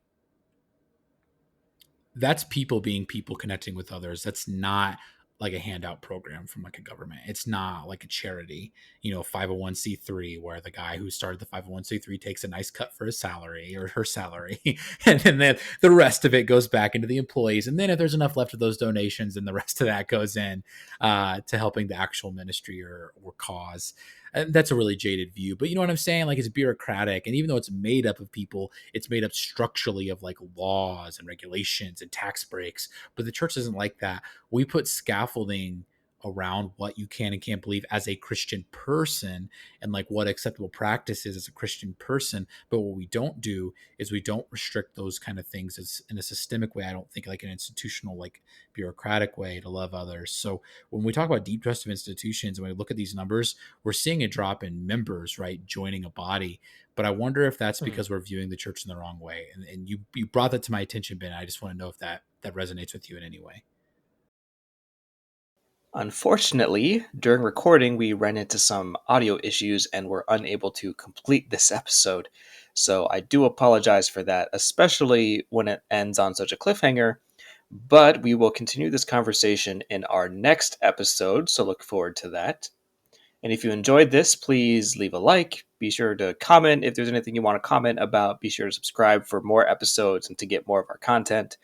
that's people being people connecting with others. That's not like a handout program from like a government. It's not like a charity, 501c3 where the guy who started the 501c3 takes a nice cut for his salary or her salary. And then the rest of it goes back into the employees. And then if there's enough left of those donations, then the rest of that goes in to helping the actual ministry or cause. And that's a really jaded view, but you know what I'm saying? Like it's bureaucratic. And even though it's made up of people, it's made up structurally of like laws and regulations and tax breaks. But the church isn't like that. We put scaffolding around what you can and can't believe as a Christian person and like what acceptable practice is as a Christian person. But what we don't do is we don't restrict those kind of things as in a systemic way. I don't think like an institutional, like bureaucratic way to love others. So when we talk about deep trust of institutions and we look at these numbers, we're seeing a drop in members, right, joining a body. But I wonder if that's Hmm. because we're viewing the church in the wrong way. And you brought that to my attention, Ben. I just want to know if that resonates with you in any way. Unfortunately, during recording, we ran into some audio issues and were unable to complete this episode. So I do apologize for that, especially when it ends on such a cliffhanger. But we will continue this conversation in our next episode, so look forward to that. And if you enjoyed this, please leave a like. Be sure to comment if there's anything you want to comment about. Be sure to subscribe for more episodes and to get more of our content.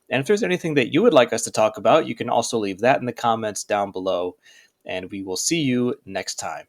And if there's anything that you would like us to talk about, you can also leave that in the comments down below. And we will see you next time.